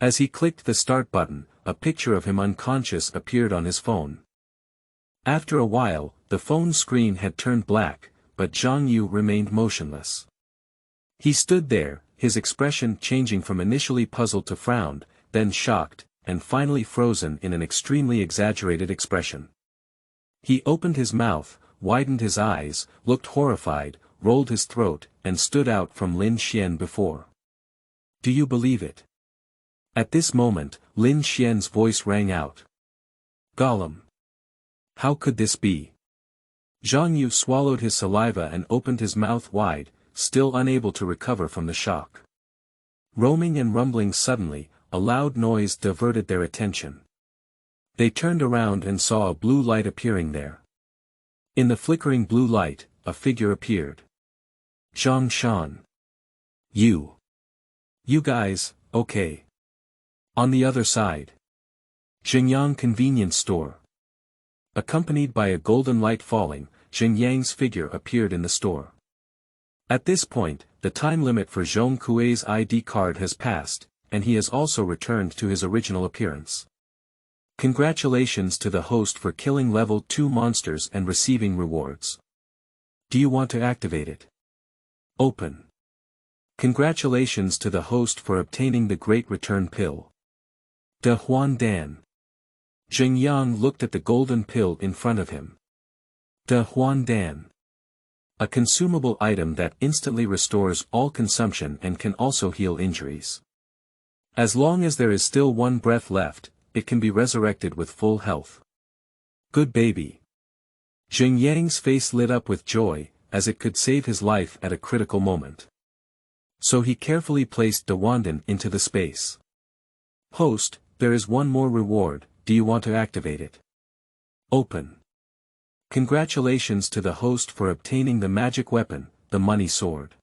As he clicked the start button, a picture of him unconscious appeared on his phone. After a while, the phone screen had turned black, but Zhang Yu remained motionless. He stood there, his expression changing from initially puzzled to frowned, then shocked, and finally frozen in an extremely exaggerated expression. He opened his mouth, widened his eyes, looked horrified, rolled his throat, and stood out from Lin Xian before. Do you believe it? At this moment, Lin Xian's voice rang out. Gollum. How could this be? Zhang Yu swallowed his saliva and opened his mouth wide, still unable to recover from the shock. Roaming and rumbling suddenly, a loud noise diverted their attention. They turned around and saw a blue light appearing there. In the flickering blue light, a figure appeared. Zhang Shan. You guys, okay. On the other side. Xingyang convenience store. Accompanied by a golden light falling, Xingyang's figure appeared in the store. At this point, the time limit for Zhong Kui's ID card has passed, and he has also returned to his original appearance. Congratulations to the host for killing level 2 monsters and receiving rewards. Do you want to activate it? Open. Congratulations to the host for obtaining the Great Return Pill. De Huan Dan. Xingyang looked at the golden pill in front of him. De Huan Dan. A consumable item that instantly restores all consumption and can also heal injuries. As long as there is still one breath left, it can be resurrected with full health. Good baby. Xingyang's face lit up with joy, as it could save his life at a critical moment. So he carefully placed De Wandan into the space. Host, there is one more reward, do you want to activate it? Open. Congratulations to the host for obtaining the magic weapon, the money sword.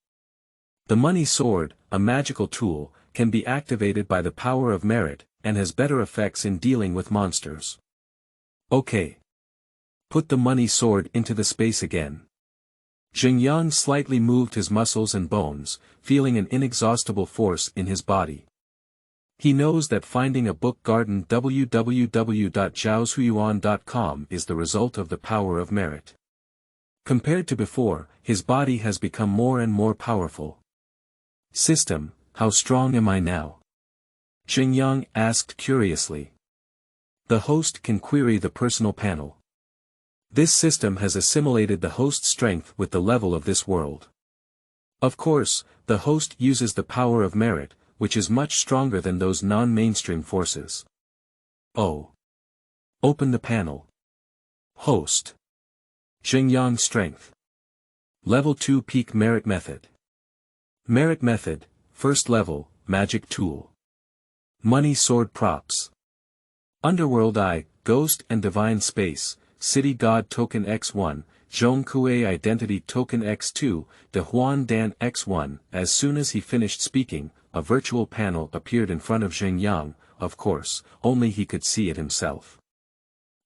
The money sword, a magical tool, can be activated by the power of merit, and has better effects in dealing with monsters. Okay. Put the money sword into the space again. Xingyang slightly moved his muscles and bones, feeling an inexhaustible force in his body. He knows that finding a book garden www.zhaoshuyuan.com is the result of the power of merit. Compared to before, his body has become more and more powerful. System, how strong am I now? Xingyang asked curiously. The host can query the personal panel. This system has assimilated the host's strength with the level of this world. Of course, the host uses the power of merit, which is much stronger than those non-mainstream forces. Oh. Open the panel. Host. Xingyang strength. Level 2 peak merit method. Merit method, first level, magic tool. Money sword props. Underworld Eye, Ghost and Divine Space, City God Token X1, Zhong Kui Identity Token X2, the Huan Dan X1. As soon as he finished speaking, a virtual panel appeared in front of Xingyang, of course, only he could see it himself.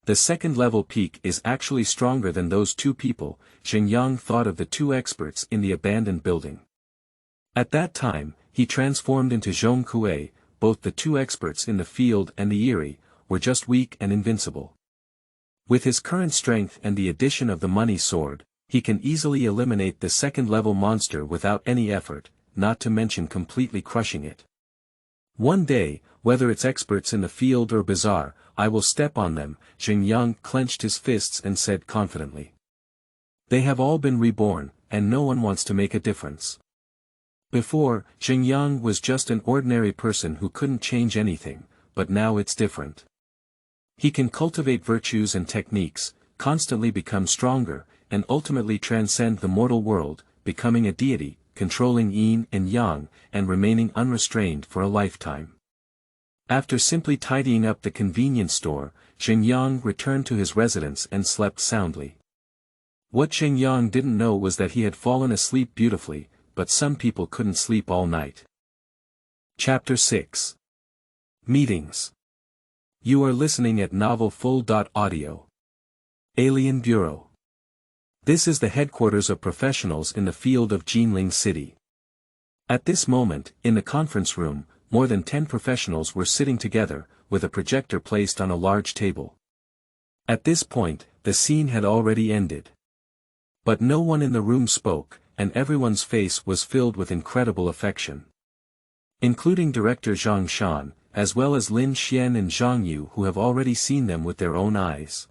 The second level peak is actually stronger than those two people. Xingyang thought of the two experts in the abandoned building. At that time, he transformed into Zhong Kui. Both the two experts in the field and the eerie, were just weak and invincible. With his current strength and the addition of the money sword, he can easily eliminate the second-level monster without any effort, not to mention completely crushing it. One day, whether it's experts in the field or bazaar, I will step on them. Xingyang clenched his fists and said confidently. They have all been reborn, and no one wants to make a difference. Before, Xingyang was just an ordinary person who couldn't change anything, but now it's different. He can cultivate virtues and techniques, constantly become stronger, and ultimately transcend the mortal world, becoming a deity, controlling yin and yang, and remaining unrestrained for a lifetime. After simply tidying up the convenience store, Xingyang returned to his residence and slept soundly. What Xingyang didn't know was that he had fallen asleep beautifully, but some people couldn't sleep all night. Chapter 6. Meetings. You are listening at novelfull.audio. Alien Bureau. This is the headquarters of professionals in the field of Jinling City. At this moment, in the conference room, more than 10 professionals were sitting together, with a projector placed on a large table. At this point, the scene had already ended. But no one in the room spoke, and everyone's face was filled with incredible affection. Including director Zhang Shan, as well as Lin Xian and Zhang Yu, who have already seen them with their own eyes.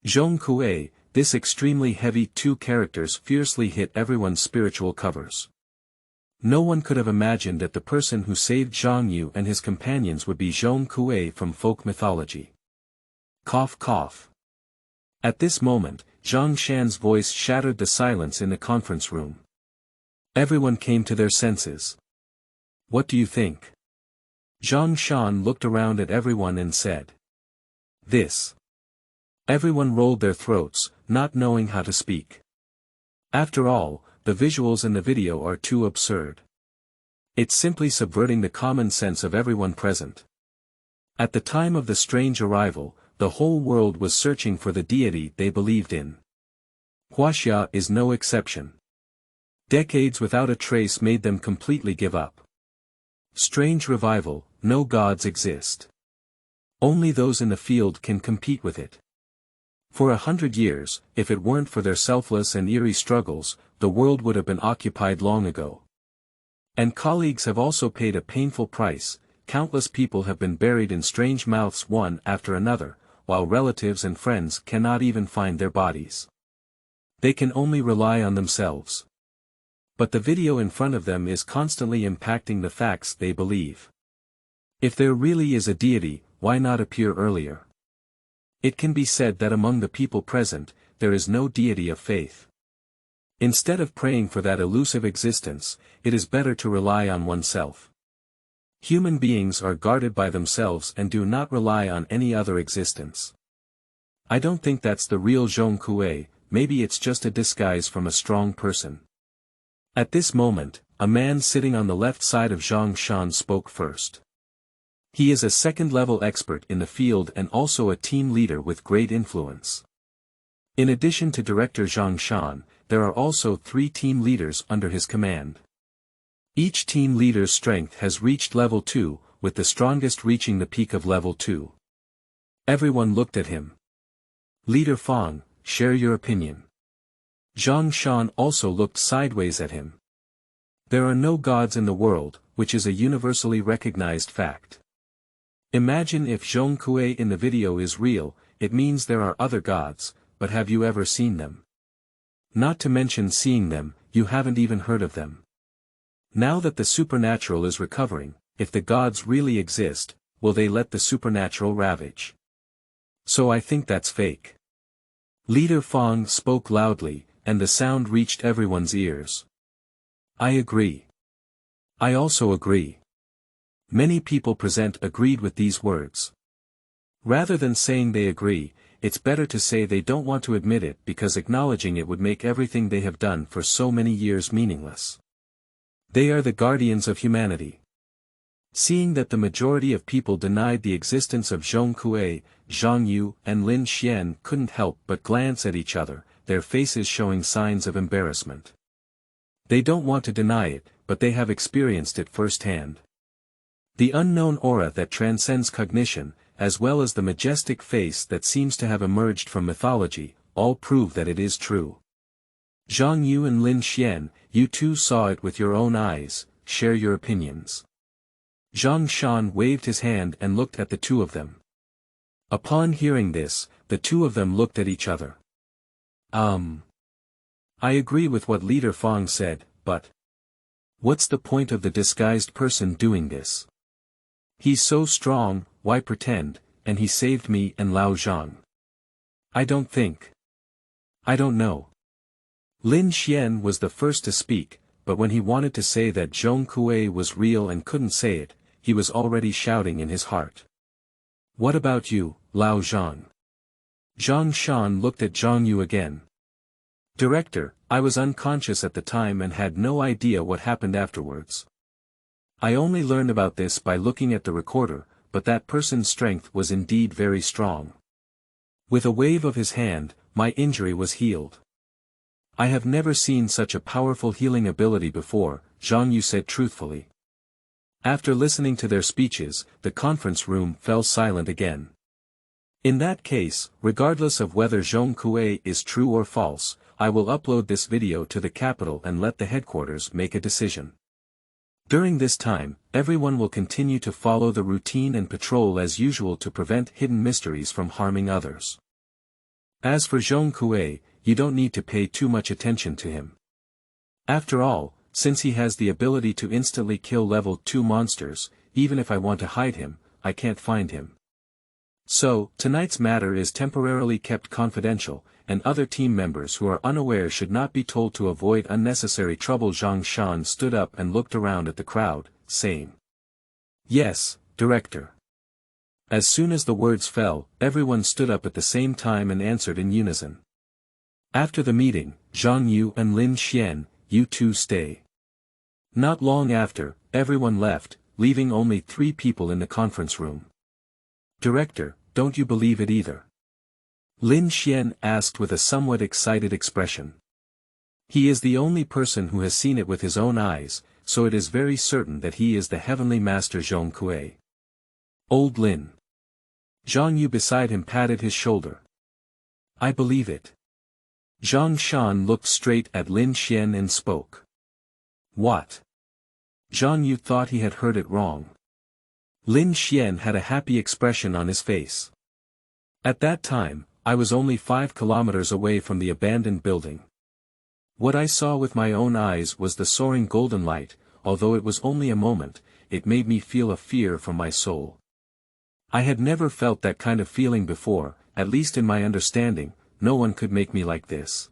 Zhong Kui, this extremely heavy two characters fiercely hit everyone's spiritual covers. No one could have imagined that the person who saved Zhang Yu and his companions would be Zhong Kui from folk mythology. Cough cough. At this moment, Zhang Shan's voice shattered the silence in the conference room. Everyone came to their senses. What do you think? Zhang Shan looked around at everyone and said. This. Everyone rolled their throats, not knowing how to speak. After all, the visuals in the video are too absurd. It's simply subverting the common sense of everyone present. At the time of the strange arrival, the whole world was searching for the deity they believed in. Huaxia is no exception. Decades without a trace made them completely give up. Strange revival, no gods exist. Only those in the field can compete with it. For 100 years, if it weren't for their selfless and eerie struggles, the world would have been occupied long ago. And colleagues have also paid a painful price. Countless people have been buried in strange mouths one after another, while relatives and friends cannot even find their bodies. They can only rely on themselves. But the video in front of them is constantly impacting the facts they believe. If there really is a deity, why not appear earlier? It can be said that among the people present, there is no deity of faith. Instead of praying for that elusive existence, it is better to rely on oneself. Human beings are guarded by themselves and do not rely on any other existence. I don't think that's the real Zhong Kui, maybe it's just a disguise from a strong person. At this moment, a man sitting on the left side of Zhang Shan spoke first. He is a second-level expert in the field and also a team leader with great influence. In addition to Director Zhang Shan, there are also 3 team leaders under his command. Each team leader's strength has reached level 2, with the strongest reaching the peak of level 2. Everyone looked at him. Leader Fang, share your opinion. Zhang Shan also looked sideways at him. There are no gods in the world, which is a universally recognized fact. Imagine if Zhong Kui in the video is real, it means there are other gods, but have you ever seen them? Not to mention seeing them, you haven't even heard of them. Now that the supernatural is recovering, if the gods really exist, will they let the supernatural ravage? So I think that's fake. Leader Fang spoke loudly, and the sound reached everyone's ears. I agree. I also agree. Many people present agreed with these words. Rather than saying they agree, it's better to say they don't want to admit it because acknowledging it would make everything they have done for so many years meaningless. They are the guardians of humanity. Seeing that the majority of people denied the existence of Zhong Kui, Zhang Yu and Lin Xian couldn't help but glance at each other, their faces showing signs of embarrassment. They don't want to deny it, but they have experienced it firsthand. The unknown aura that transcends cognition, as well as the majestic face that seems to have emerged from mythology, all prove that it is true. Zhang Yu and Lin Xian, you too saw it with your own eyes, share your opinions. Zhang Shan waved his hand and looked at the two of them. Upon hearing this, the two of them looked at each other. I agree with what Leader Fang said, but what's the point of the disguised person doing this? He's so strong, why pretend, and he saved me and Lao Zhang. I don't know. Lin Xian was the first to speak, but when he wanted to say that Zhong Kui was real and couldn't say it, he was already shouting in his heart. What about you, Lao Zhang? Zhang Shan looked at Zhang Yu again. Director, I was unconscious at the time and had no idea what happened afterwards. I only learned about this by looking at the recorder, but that person's strength was indeed very strong. With a wave of his hand, my injury was healed. I have never seen such a powerful healing ability before, Zhang Yu said truthfully. After listening to their speeches, the conference room fell silent again. In that case, regardless of whether Zhong Kui is true or false, I will upload this video to the capital and let the headquarters make a decision. During this time, everyone will continue to follow the routine and patrol as usual to prevent hidden mysteries from harming others. As for Zhong Kui, you don't need to pay too much attention to him. After all, since he has the ability to instantly kill level 2 monsters, even if I want to hide him, I can't find him. So, tonight's matter is temporarily kept confidential, and other team members who are unaware should not be told to avoid unnecessary trouble. Zhang Shan stood up and looked around at the crowd, saying, Yes, Director. As soon as the words fell, everyone stood up at the same time and answered in unison. After the meeting, Zhang Yu and Lin Xian, you two stay. Not long after, everyone left, leaving only 3 people in the conference room. Director, don't you believe it either? Lin Xian asked with a somewhat excited expression. He is the only person who has seen it with his own eyes, so it is very certain that he is the heavenly master Zhong Kui. Old Lin. Zhang Yu beside him patted his shoulder. I believe it. Zhang Shan looked straight at Lin Xian and spoke. What? Zhang Yu thought he had heard it wrong. Lin Xian had a happy expression on his face. At that time, I was only 5 kilometers away from the abandoned building. What I saw with my own eyes was the soaring golden light, although it was only a moment, it made me feel a fear from my soul. I had never felt that kind of feeling before, at least in my understanding, no one could make me like this.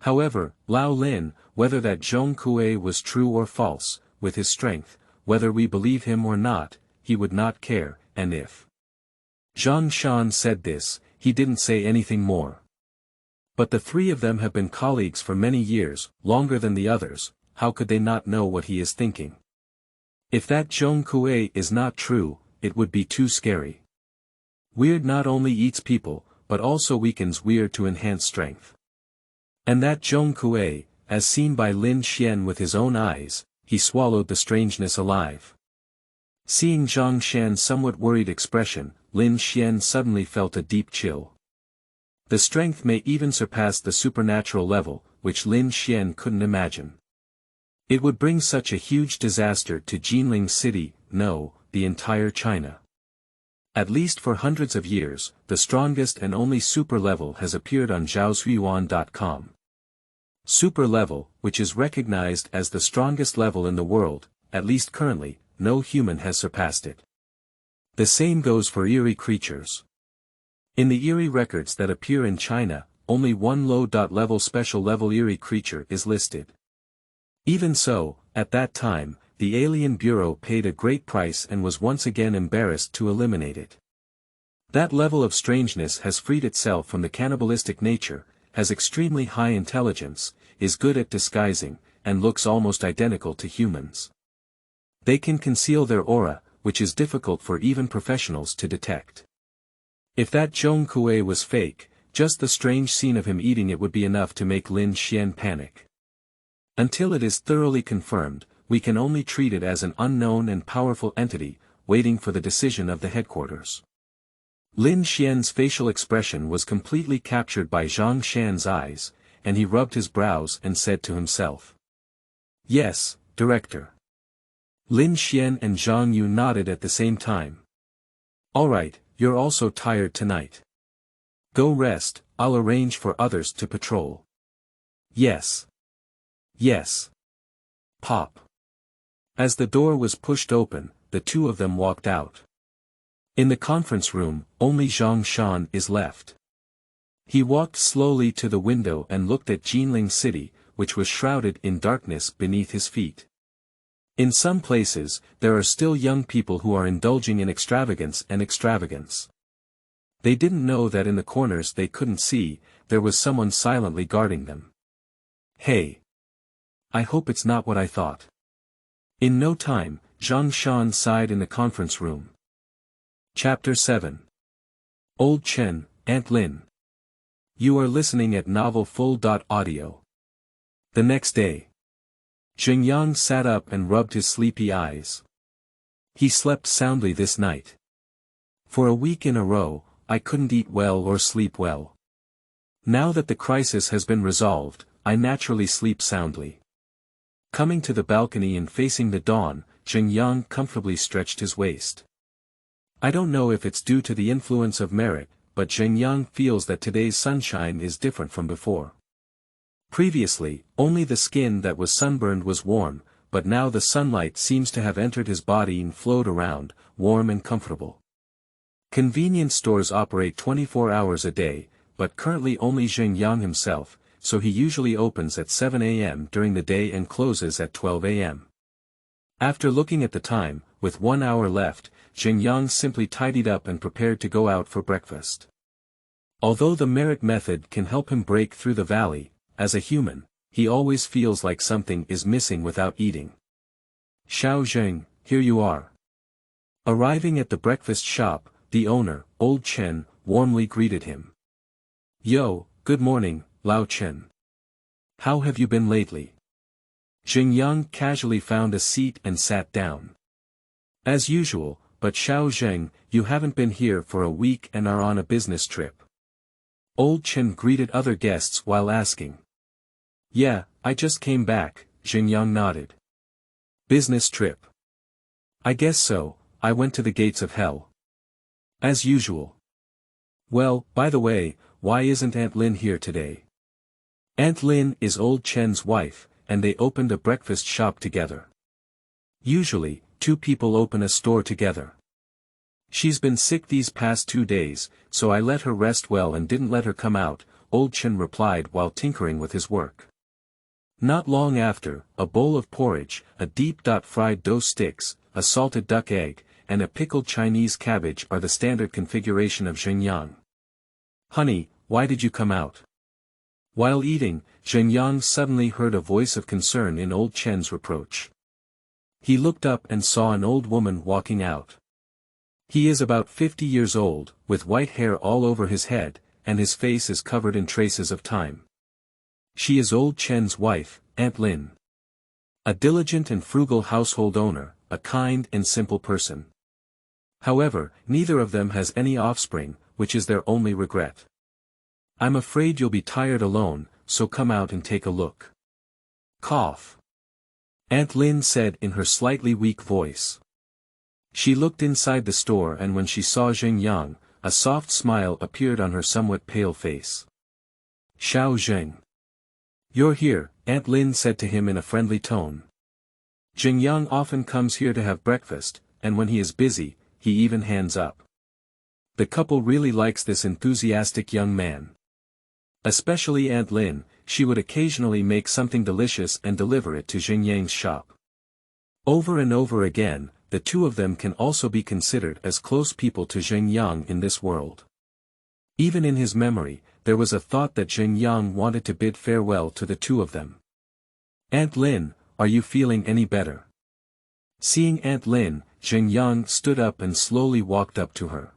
However, Lao Lin, whether that Zhong Kui was true or false, with his strength, whether we believe him or not, he would not care, and if Zhang Shan said this, he didn't say anything more. But the three of them have been colleagues for many years, longer than the others, how could they not know what he is thinking? If that Zhong Kui is not true, it would be too scary. Weird not only eats people, but also weakens weird to enhance strength. And that Zhong Kui, as seen by Lin Xian with his own eyes, he swallowed the strangeness alive. Seeing Zhang Shan's somewhat worried expression, Lin Xian suddenly felt a deep chill. The strength may even surpass the supernatural level, which Lin Xian couldn't imagine. It would bring such a huge disaster to Jinling City, no, the entire China. At least for hundreds of years, the strongest and only super level has appeared on zhaozuiyuan.com. Super level, which is recognized as the strongest level in the world, at least currently, no human has surpassed it. The same goes for eerie creatures. In the eerie records that appear in China, only one low-level special level eerie creature is listed. Even so, at that time, the Alien Bureau paid a great price and was once again embarrassed to eliminate it. That level of strangeness has freed itself from the cannibalistic nature, has extremely high intelligence, is good at disguising, and looks almost identical to humans. They can conceal their aura, which is difficult for even professionals to detect. If that Zhong Kui was fake, just the strange scene of him eating it would be enough to make Lin Xian panic. Until it is thoroughly confirmed, we can only treat it as an unknown and powerful entity, waiting for the decision of the headquarters. Lin Xian's facial expression was completely captured by Zhang Shan's eyes, and he rubbed his brows and said to himself. Yes, Director. Lin Xian and Zhang Yu nodded at the same time. All right, you're also tired tonight. Go rest, I'll arrange for others to patrol. Yes. Yes. Pop. As the door was pushed open, the two of them walked out. In the conference room, only Zhang Shan is left. He walked slowly to the window and looked at Jinling City, which was shrouded in darkness beneath his feet. In some places, there are still young people who are indulging in extravagance. They didn't know that in the corners they couldn't see, there was someone silently guarding them. Hey! I hope it's not what I thought. In no time, Zhang Shan sighed in the conference room. Chapter 7. Old Chen, Aunt Lin. You are listening at Novel Full.audio. The next day. Xingyang sat up and rubbed his sleepy eyes. He slept soundly this night. For a week in a row, I couldn't eat well or sleep well. Now that the crisis has been resolved, I naturally sleep soundly. Coming to the balcony and facing the dawn, Xingyang comfortably stretched his waist. I don't know if it's due to the influence of merit, but Xingyang feels that today's sunshine is different from before. Previously, only the skin that was sunburned was warm, but now the sunlight seems to have entered his body and flowed around, warm and comfortable. Convenience stores operate 24 hours a day, but currently only Xingyang himself, so he usually opens at 7 a.m. during the day and closes at 12 a.m. After looking at the time, with 1 hour left, Xingyang simply tidied up and prepared to go out for breakfast. Although the merit method can help him break through the valley, as a human, he always feels like something is missing without eating. Xiao Zheng, here you are. Arriving at the breakfast shop, the owner, Old Chen, warmly greeted him. Yo, good morning, Lao Chen. How have you been lately? Xingyang casually found a seat and sat down. As usual, but Xiao Zheng, you haven't been here for a week and are on a business trip. Old Chen greeted other guests while asking. Yeah, I just came back, Xingyang nodded. Business trip. I guess so, I went to the gates of hell. As usual. Well, by the way, why isn't Aunt Lin here today? Aunt Lin is Old Chen's wife, and they opened a breakfast shop together. Usually, two people open a store together. She's been sick these past 2 days, so I let her rest well and didn't let her come out, Old Chen replied while tinkering with his work. Not long after, a bowl of porridge, a deep-fried dough sticks, a salted duck egg, and a pickled Chinese cabbage are the standard configuration of Xingyang. Honey, why did you come out? While eating, Zheng Yang suddenly heard a voice of concern in old Chen's reproach. He looked up and saw an old woman walking out. He is about 50 years old, with white hair all over his head, and his face is covered in traces of time. She is old Chen's wife, Aunt Lin. A diligent and frugal household owner, a kind and simple person. However, neither of them has any offspring, which is their only regret. I'm afraid you'll be tired alone, so come out and take a look. Cough. Aunt Lin said in her slightly weak voice. She looked inside the store, and when she saw Zheng Yang, a soft smile appeared on her somewhat pale face. Xiao Zheng. You're here, Aunt Lin said to him in a friendly tone. Zheng Yang often comes here to have breakfast, and when he is busy, he even hands up. The couple really likes this enthusiastic young man. Especially Aunt Lin, she would occasionally make something delicious and deliver it to Zheng Yang's shop. Over and over again, the two of them can also be considered as close people to Zheng Yang in this world. Even in his memory, there was a thought that Zheng Yang wanted to bid farewell to the two of them. Aunt Lin, are you feeling any better? Seeing Aunt Lin, Zheng Yang stood up and slowly walked up to her.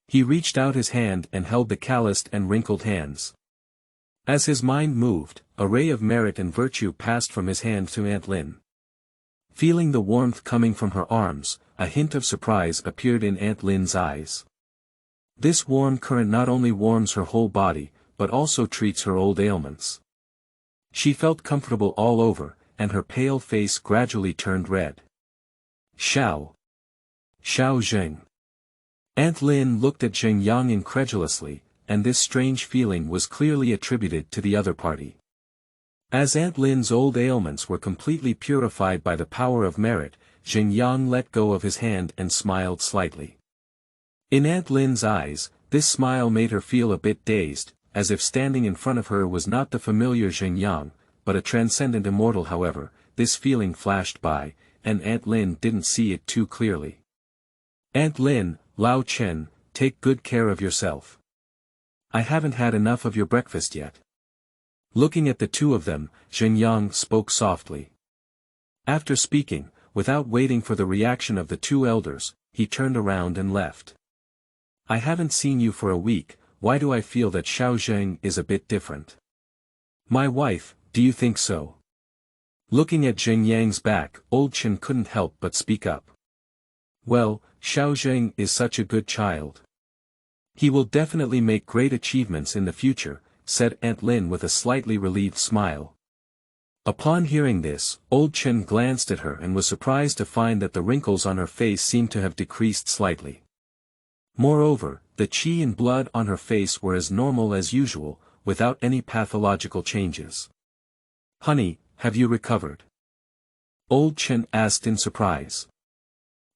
He reached out his hand and held the calloused and wrinkled hands. As his mind moved, a ray of merit and virtue passed from his hand to Aunt Lin. Feeling the warmth coming from her arms, a hint of surprise appeared in Aunt Lin's eyes. This warm current not only warms her whole body, but also treats her old ailments. She felt comfortable all over, and her pale face gradually turned red. Xiao Zheng. Aunt Lin looked at Zheng Yang incredulously, and this strange feeling was clearly attributed to the other party. As Aunt Lin's old ailments were completely purified by the power of merit, Zheng Yang let go of his hand and smiled slightly. In Aunt Lin's eyes, this smile made her feel a bit dazed, as if standing in front of her was not the familiar Zheng Yang, but a transcendent immortal. However, this feeling flashed by, and Aunt Lin didn't see it too clearly. Aunt Lin, Lao Chen, take good care of yourself. I haven't had enough of your breakfast yet. Looking at the two of them, Zheng Yang spoke softly. After speaking, without waiting for the reaction of the two elders, he turned around and left. I haven't seen you for a week, why do I feel that Xiao Zheng is a bit different? My wife, do you think so? Looking at Zheng Yang's back, old Chen couldn't help but speak up. Well, Xiao Zheng is such a good child. He will definitely make great achievements in the future, said Aunt Lin with a slightly relieved smile. Upon hearing this, old Chen glanced at her and was surprised to find that the wrinkles on her face seemed to have decreased slightly. Moreover, the qi and blood on her face were as normal as usual, without any pathological changes. Honey, have you recovered? Old Chen asked in surprise.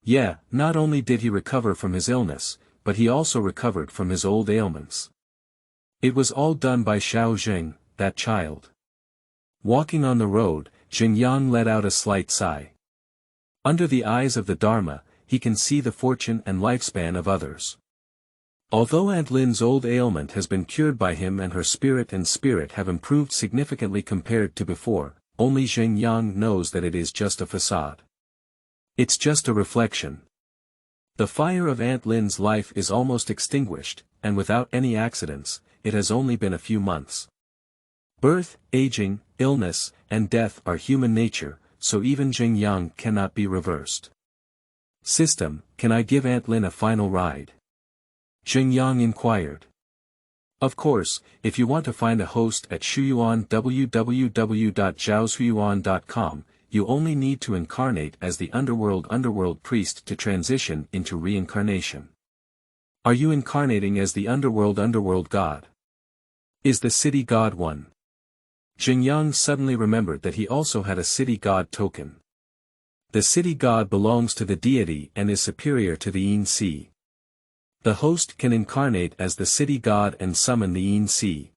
Yeah, not only did he recover from his illness, but he also recovered from his old ailments. It was all done by Xiao Zheng, that child. Walking on the road, Zheng Yang let out a slight sigh. Under the eyes of the Dharma, he can see the fortune and lifespan of others. Although Aunt Lin's old ailment has been cured by him and her spirit have improved significantly compared to before, only Zheng Yang knows that it is just a facade. It's just a reflection. The fire of Aunt Lin's life is almost extinguished, and without any accidents, it has only been a few months. Birth, aging, illness, and death are human nature, so even Zheng Yang cannot be reversed. System, can I give Aunt Lin a final ride? Zheng Yang inquired. Of course, if you want to find a host at Shuyuan www.zhaoshuyuan.com, you only need to incarnate as the Underworld priest to transition into reincarnation. Are you incarnating as the Underworld god? Is the city god one? Zheng Yang suddenly remembered that he also had a city god token. The city god belongs to the deity and is superior to the Yin Si. The host can incarnate as the city god and summon the Yin Si.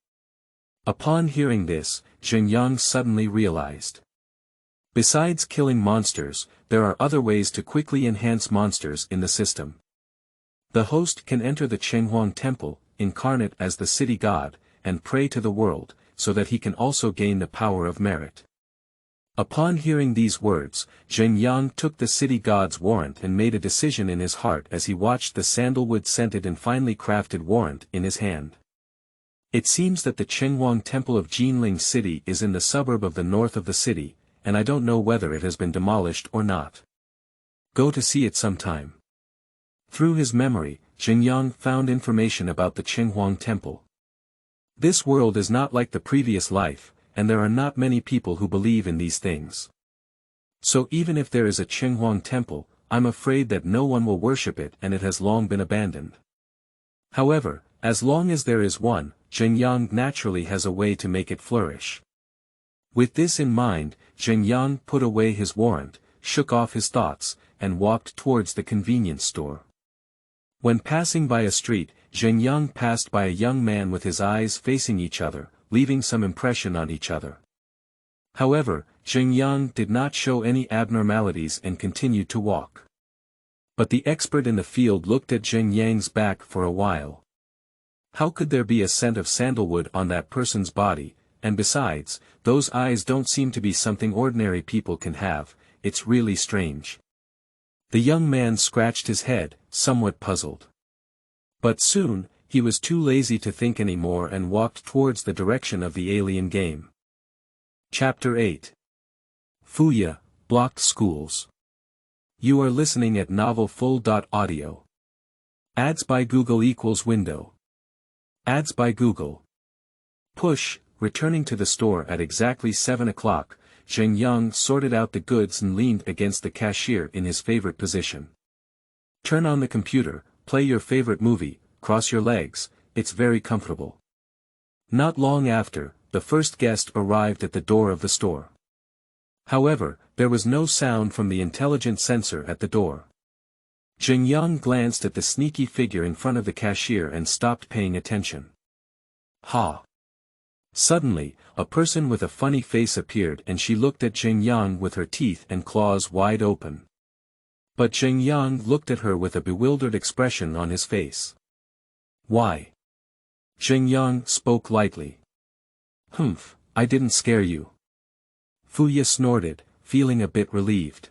Upon hearing this, Zheng Yang suddenly realized. Besides killing monsters, there are other ways to quickly enhance monsters in the system. The host can enter the Chenghuang temple, incarnate as the city god, and pray to the world, so that he can also gain the power of merit. Upon hearing these words, Zheng Yang took the city god's warrant and made a decision in his heart as he watched the sandalwood-scented and finely crafted warrant in his hand. It seems that the Qinghuang Temple of Jinling City is in the suburb of the north of the city, and I don't know whether it has been demolished or not. Go to see it sometime. Through his memory, Zheng Yang found information about the Qinghuang Temple. This world is not like the previous life, and there are not many people who believe in these things. So even if there is a Qinghuang Temple, I'm afraid that no one will worship it and it has long been abandoned. However, as long as there is one, Zheng Yang naturally has a way to make it flourish. With this in mind, Zheng Yang put away his warrant, shook off his thoughts, and walked towards the convenience store. When passing by a street, Zheng Yang passed by a young man with his eyes facing each other, leaving some impression on each other. However, Zheng Yang did not show any abnormalities and continued to walk. But the expert in the field looked at Zheng Yang's back for a while. How could there be a scent of sandalwood on that person's body, and besides, those eyes don't seem to be something ordinary people can have, it's really strange. The young man scratched his head, somewhat puzzled. But soon, he was too lazy to think anymore and walked towards the direction of the alien game. Chapter 8. Fuya, Blocked Schools. You are listening at novelfull.audio. Ads by Google equals window. Ads by Google. Push, returning to the store at exactly 7 o'clock, Zheng Yang sorted out the goods and leaned against the cashier in his favorite position. Turn on the computer, play your favorite movie, cross your legs, it's very comfortable. Not long after, the first guest arrived at the door of the store. However, there was no sound from the intelligent sensor at the door. Zheng Yang glanced at the sneaky figure in front of the cashier and stopped paying attention. Ha! Suddenly, a person with a funny face appeared and she looked at Zheng Yang with her teeth and claws wide open. But Zheng Yang looked at her with a bewildered expression on his face. Why? Zheng Yang spoke lightly. Humph, I didn't scare you. Fuya snorted, feeling a bit relieved.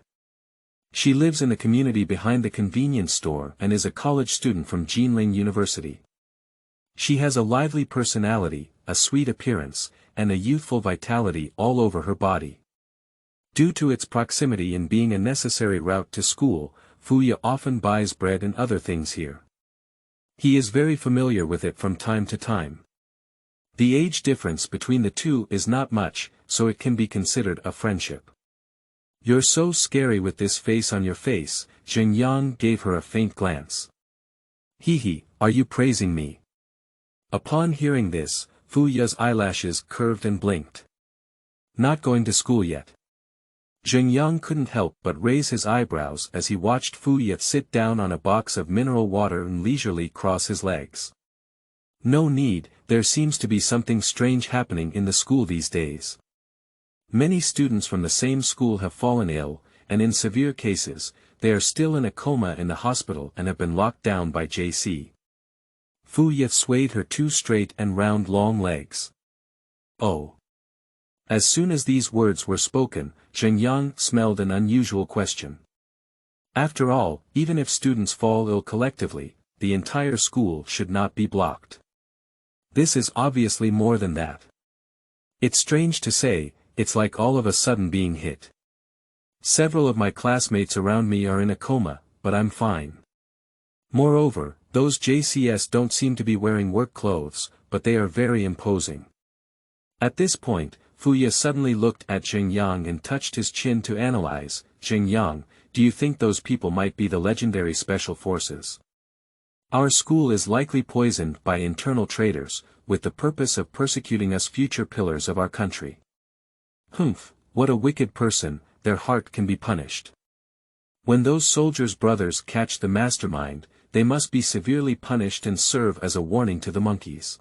She lives in the community behind the convenience store and is a college student from Jinling University. She has a lively personality, a sweet appearance, and a youthful vitality all over her body. Due to its proximity and being a necessary route to school, Fuya often buys bread and other things here. He is very familiar with it from time to time. The age difference between the two is not much, so it can be considered a friendship. You're so scary with this face on your face, Zheng Yang gave her a faint glance. Hee, are you praising me? Upon hearing this, Fuya's eyelashes curved and blinked. Not going to school yet. Zheng Yang couldn't help but raise his eyebrows as he watched Fuya sit down on a box of mineral water and leisurely cross his legs. No need, there seems to be something strange happening in the school these days. Many students from the same school have fallen ill, and in severe cases, they are still in a coma in the hospital and have been locked down by JC. Fuya swayed her two straight and round long legs. Oh. As soon as these words were spoken, Zheng Yang smelled an unusual question. After all, even if students fall ill collectively, the entire school should not be blocked. This is obviously more than that. It's strange to say, it's like all of a sudden being hit. Several of my classmates around me are in a coma, but I'm fine. Moreover, those JCS don't seem to be wearing work clothes, but they are very imposing. At this point, Fuya suddenly looked at Zheng Yang and touched his chin to analyze. Zheng Yang, do you think those people might be the legendary special forces? Our school is likely poisoned by internal traitors, with the purpose of persecuting us future pillars of our country. Humph, what a wicked person, their heart can be punished. When those soldiers' brothers catch the mastermind, they must be severely punished and serve as a warning to the monkeys.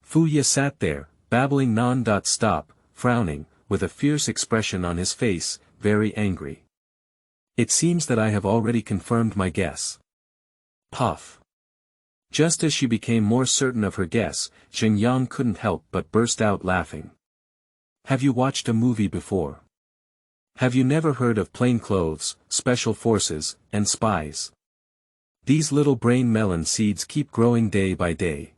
Fuya sat there, babbling non-stop, frowning, with a fierce expression on his face, very angry. It seems that I have already confirmed my guess. Puff. Just as she became more certain of her guess, Xingyang couldn't help but burst out laughing. Have you watched a movie before? Have you never heard of plainclothes, special forces, and spies? These little brain melon seeds keep growing day by day.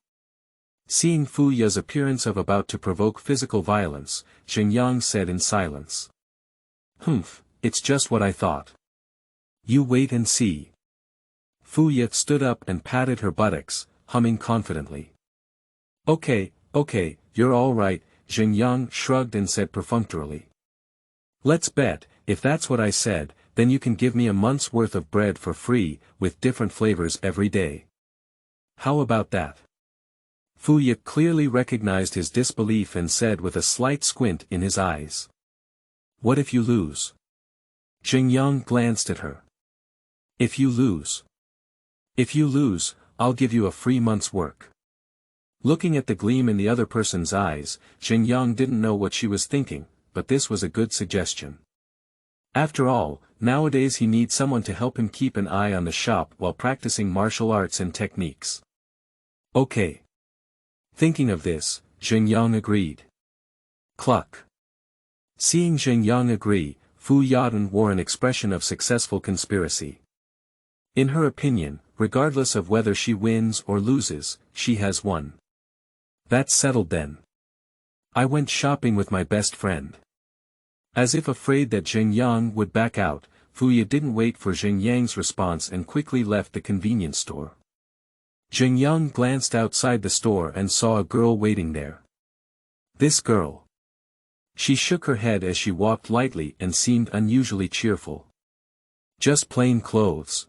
Seeing Fu Ya's appearance of about to provoke physical violence, Xingyang said in silence. Humph, it's just what I thought. You wait and see. Fu Ya stood up and patted her buttocks, humming confidently. Okay, you're all right, Xingyang shrugged and said perfunctorily. Let's bet, if that's what I said, then you can give me a month's worth of bread for free, with different flavors every day. How about that? Fu Ya clearly recognized his disbelief and said with a slight squint in his eyes. What if you lose? Xingyang glanced at her. If you lose, I'll give you a free month's work. Looking at the gleam in the other person's eyes, Xingyang didn't know what she was thinking, but this was a good suggestion. After all, nowadays he needs someone to help him keep an eye on the shop while practicing martial arts and techniques. Okay. Thinking of this, Xingyang agreed. Cluck. Seeing Xingyang agree, Fu Yaden wore an expression of successful conspiracy. In her opinion, regardless of whether she wins or loses, she has won. That's settled then. I went shopping with my best friend. As if afraid that Xingyang would back out, Fu Ya didn't wait for Xingyang's response and quickly left the convenience store. Xingyang glanced outside the store and saw a girl waiting there. This girl. She shook her head as she walked lightly and seemed unusually cheerful. Just plain clothes.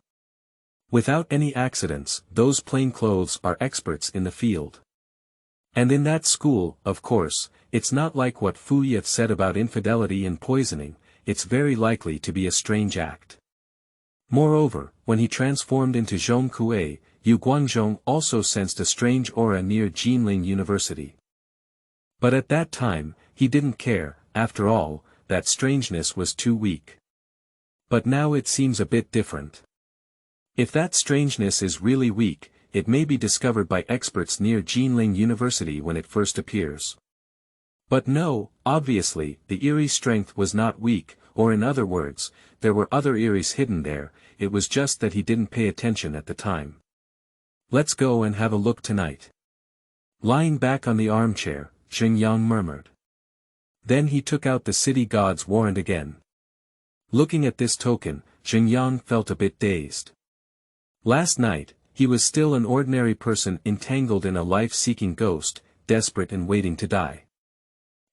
Without any accidents, those plain clothes are experts in the field. And in that school, of course, it's not like what Fu Ya said about infidelity and poisoning, it's very likely to be a strange act. Moreover, when he transformed into Zhong Kui, Yu Guangzhong also sensed a strange aura near Jinling University. But at that time, he didn't care, after all, that strangeness was too weak. But now it seems a bit different. If that strangeness is really weak, it may be discovered by experts near Jinling University when it first appears. But no, obviously, the eerie strength was not weak, or in other words, there were other eerie's hidden there, it was just that he didn't pay attention at the time. Let's go and have a look tonight. Lying back on the armchair, Xingyang murmured. Then he took out the city god's warrant again. Looking at this token, Xingyang felt a bit dazed. Last night, he was still an ordinary person entangled in a life-seeking ghost, desperate and waiting to die.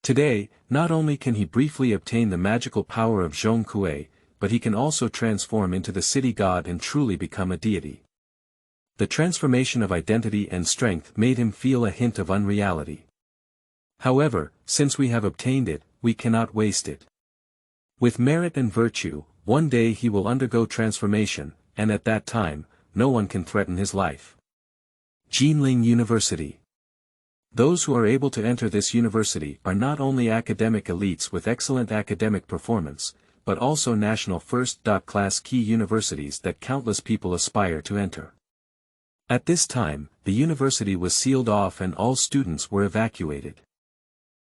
Today, not only can he briefly obtain the magical power of Zhong Kui, but he can also transform into the city god and truly become a deity. The transformation of identity and strength made him feel a hint of unreality. However, since we have obtained it, we cannot waste it. With merit and virtue, one day he will undergo transformation, and at that time, no one can threaten his life. Jinling University. Those who are able to enter this university are not only academic elites with excellent academic performance, but also national first-class key universities that countless people aspire to enter. At this time, the university was sealed off and all students were evacuated.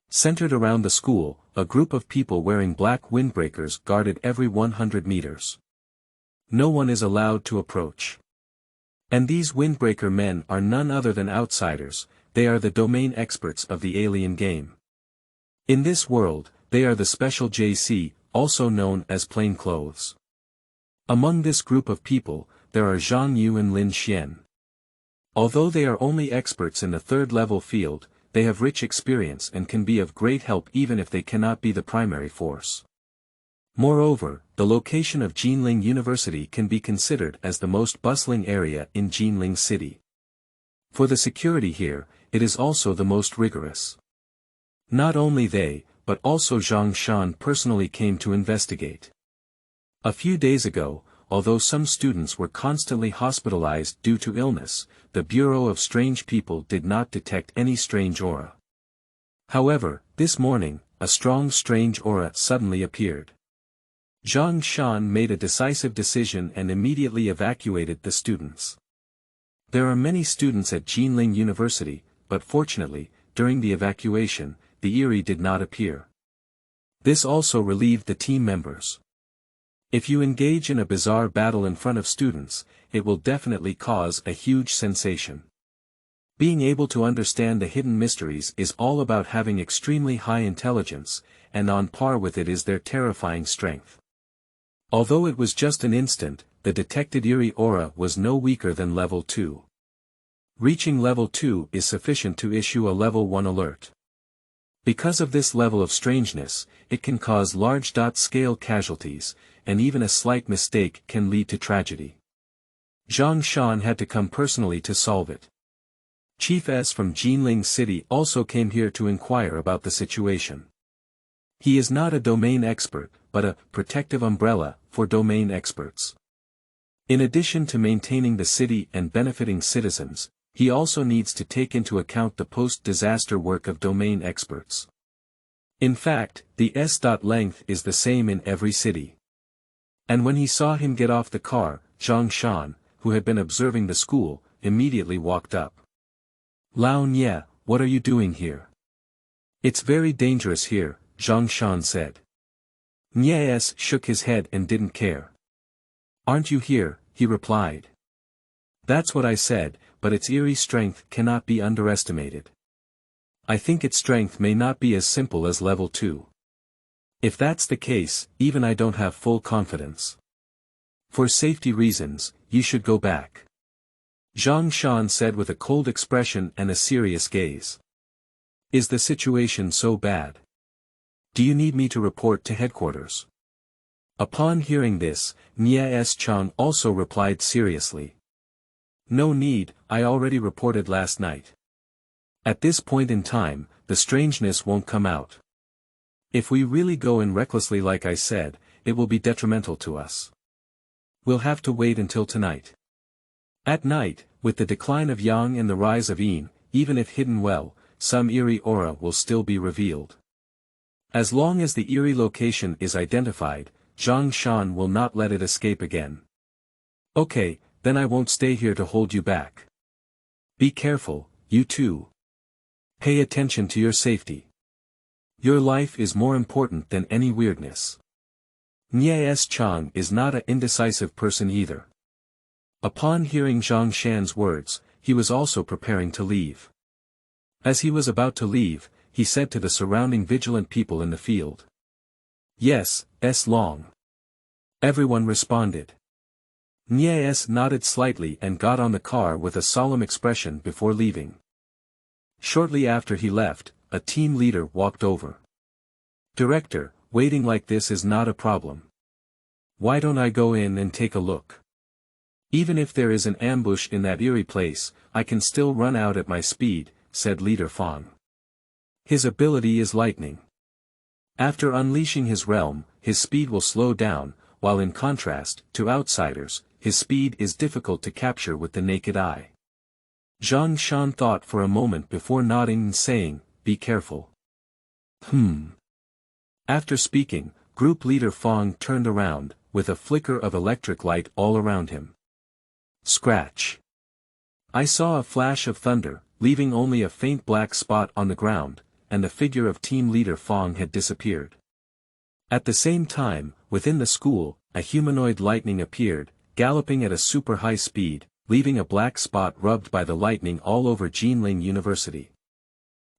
Centered around the school, a group of people wearing black windbreakers guarded every 100 meters. No one is allowed to approach. And these windbreaker men are none other than outsiders, they are the domain experts of the alien game. In this world, they are the Special JC, also known as plainclothes. Among this group of people, there are Zhang Yu and Lin Xian. Although they are only experts in the third-level field, they have rich experience and can be of great help even if they cannot be the primary force. Moreover, the location of Jinling University can be considered as the most bustling area in Jinling City. For the security here, it is also the most rigorous. Not only they, but also Zhang Shan personally came to investigate. A few days ago, although some students were constantly hospitalized due to illness, the Bureau of Strange People did not detect any strange aura. However, this morning, a strong strange aura suddenly appeared. Zhang Shan made a decisive decision and immediately evacuated the students. There are many students at Jinling University, but fortunately, during the evacuation, the eerie did not appear. This also relieved the team members. If you engage in a bizarre battle in front of students, it will definitely cause a huge sensation. Being able to understand the hidden mysteries is all about having extremely high intelligence, and on par with it is their terrifying strength. Although it was just an instant, the detected eerie aura was no weaker than level 2. Reaching level 2 is sufficient to issue a level 1 alert. Because of this level of strangeness, it can cause large-scale casualties, and even a slight mistake can lead to tragedy. Zhang Shan had to come personally to solve it. Chief S from Jinling City also came here to inquire about the situation. He is not a domain expert, but a protective umbrella for domain experts. In addition to maintaining the city and benefiting citizens, he also needs to take into account the post-disaster work of domain experts. In fact, the S.length is the same in every city. And when he saw him get off the car, Zhang Shan, who had been observing the school, immediately walked up. "Lao Nye, what are you doing here?" "It's very dangerous here," Zhang Shan said. Nye shook his head and didn't care. "Aren't you here?" he replied. "That's what I said, but its eerie strength cannot be underestimated. I think its strength may not be as simple as level 2. If that's the case, even I don't have full confidence. For safety reasons, you should go back," Zhang Shan said with a cold expression and a serious gaze. "Is the situation so bad? Do you need me to report to headquarters?" Upon hearing this, Nye Chang also replied seriously. "No need, I already reported last night. At this point in time, the strangeness won't come out. If we really go in recklessly like I said, it will be detrimental to us. We'll have to wait until tonight." At night, with the decline of Yang and the rise of Yin, even if hidden well, some eerie aura will still be revealed. As long as the eerie location is identified, Zhang Shan will not let it escape again. "Okay, then I won't stay here to hold you back. Be careful, you too. Pay attention to your safety. Your life is more important than any weirdness." Nye Chang is not an indecisive person either. Upon hearing Zhang Shan's words, he was also preparing to leave. As he was about to leave, he said to the surrounding vigilant people in the field. "Yes, long." Everyone responded. Nye nodded slightly and got on the car with a solemn expression before leaving. Shortly after he left, a team leader walked over. "Director, waiting like this is not a problem. Why don't I go in and take a look? Even if there is an ambush in that eerie place, I can still run out at my speed," said Leader Fang. "His ability is lightning. After unleashing his realm, his speed will slow down, while in contrast, to outsiders, his speed is difficult to capture with the naked eye." Zhang Shan thought for a moment before nodding and saying, "Be careful." After speaking, Group Leader Fang turned around, with a flicker of electric light all around him. Scratch. I saw a flash of thunder, leaving only a faint black spot on the ground, and the figure of Team Leader Fang had disappeared. At the same time, within the school, a humanoid lightning appeared, galloping at a super high speed, leaving a black spot rubbed by the lightning all over Jinling University.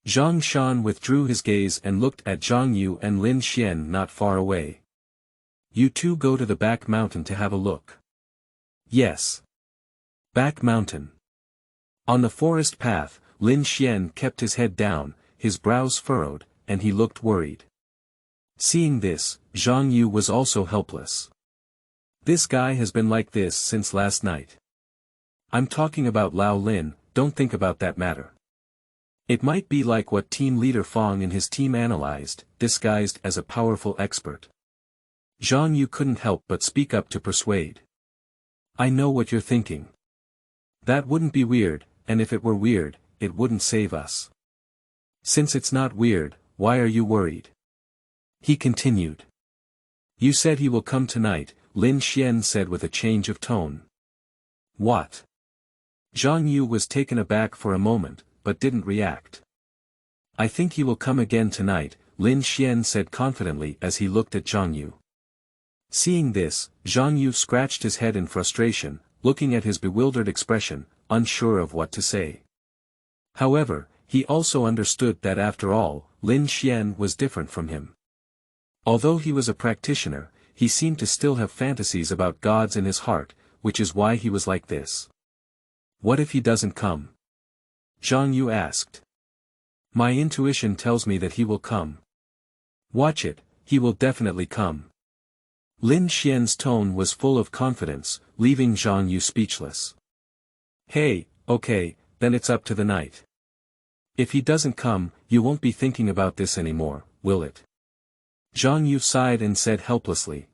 Zhang Shan withdrew his gaze and looked at Zhang Yu and Lin Xian not far away. "You two go to the back mountain to have a look." "Yes." Back mountain. On the forest path, Lin Xian kept his head down, his brows furrowed, and he looked worried. Seeing this, Zhang Yu was also helpless. "This guy has been like this since last night. I'm talking about Lao Lin, don't think about that matter. It might be like what Team Leader Fang and his team analyzed, disguised as a powerful expert." Zhang Yu couldn't help but speak up to persuade. "I know what you're thinking. That wouldn't be weird, and if it were weird, it wouldn't save us. Since it's not weird, why are you worried?" He continued. "You said he will come tonight," Lin Xian said with a change of tone. "What? Zhang Yu was taken aback for a moment, but didn't react. I think he will come again tonight, Lin Xian said confidently as he looked at Zhang Yu. Seeing this, Zhang Yu scratched his head in frustration, looking at his bewildered expression, unsure of what to say. However, he also understood that after all, Lin Xian was different from him. Although he was a practitioner, he seemed to still have fantasies about gods in his heart, which is why he was like this. What if he doesn't come? Zhang Yu asked. My intuition tells me that he will come. Watch it, he will definitely come. Lin Xian's tone was full of confidence, leaving Zhang Yu speechless. Hey, okay, then it's up to the night. If he doesn't come, you won't be thinking about this anymore, will it? Zhang Yu sighed and said helplessly.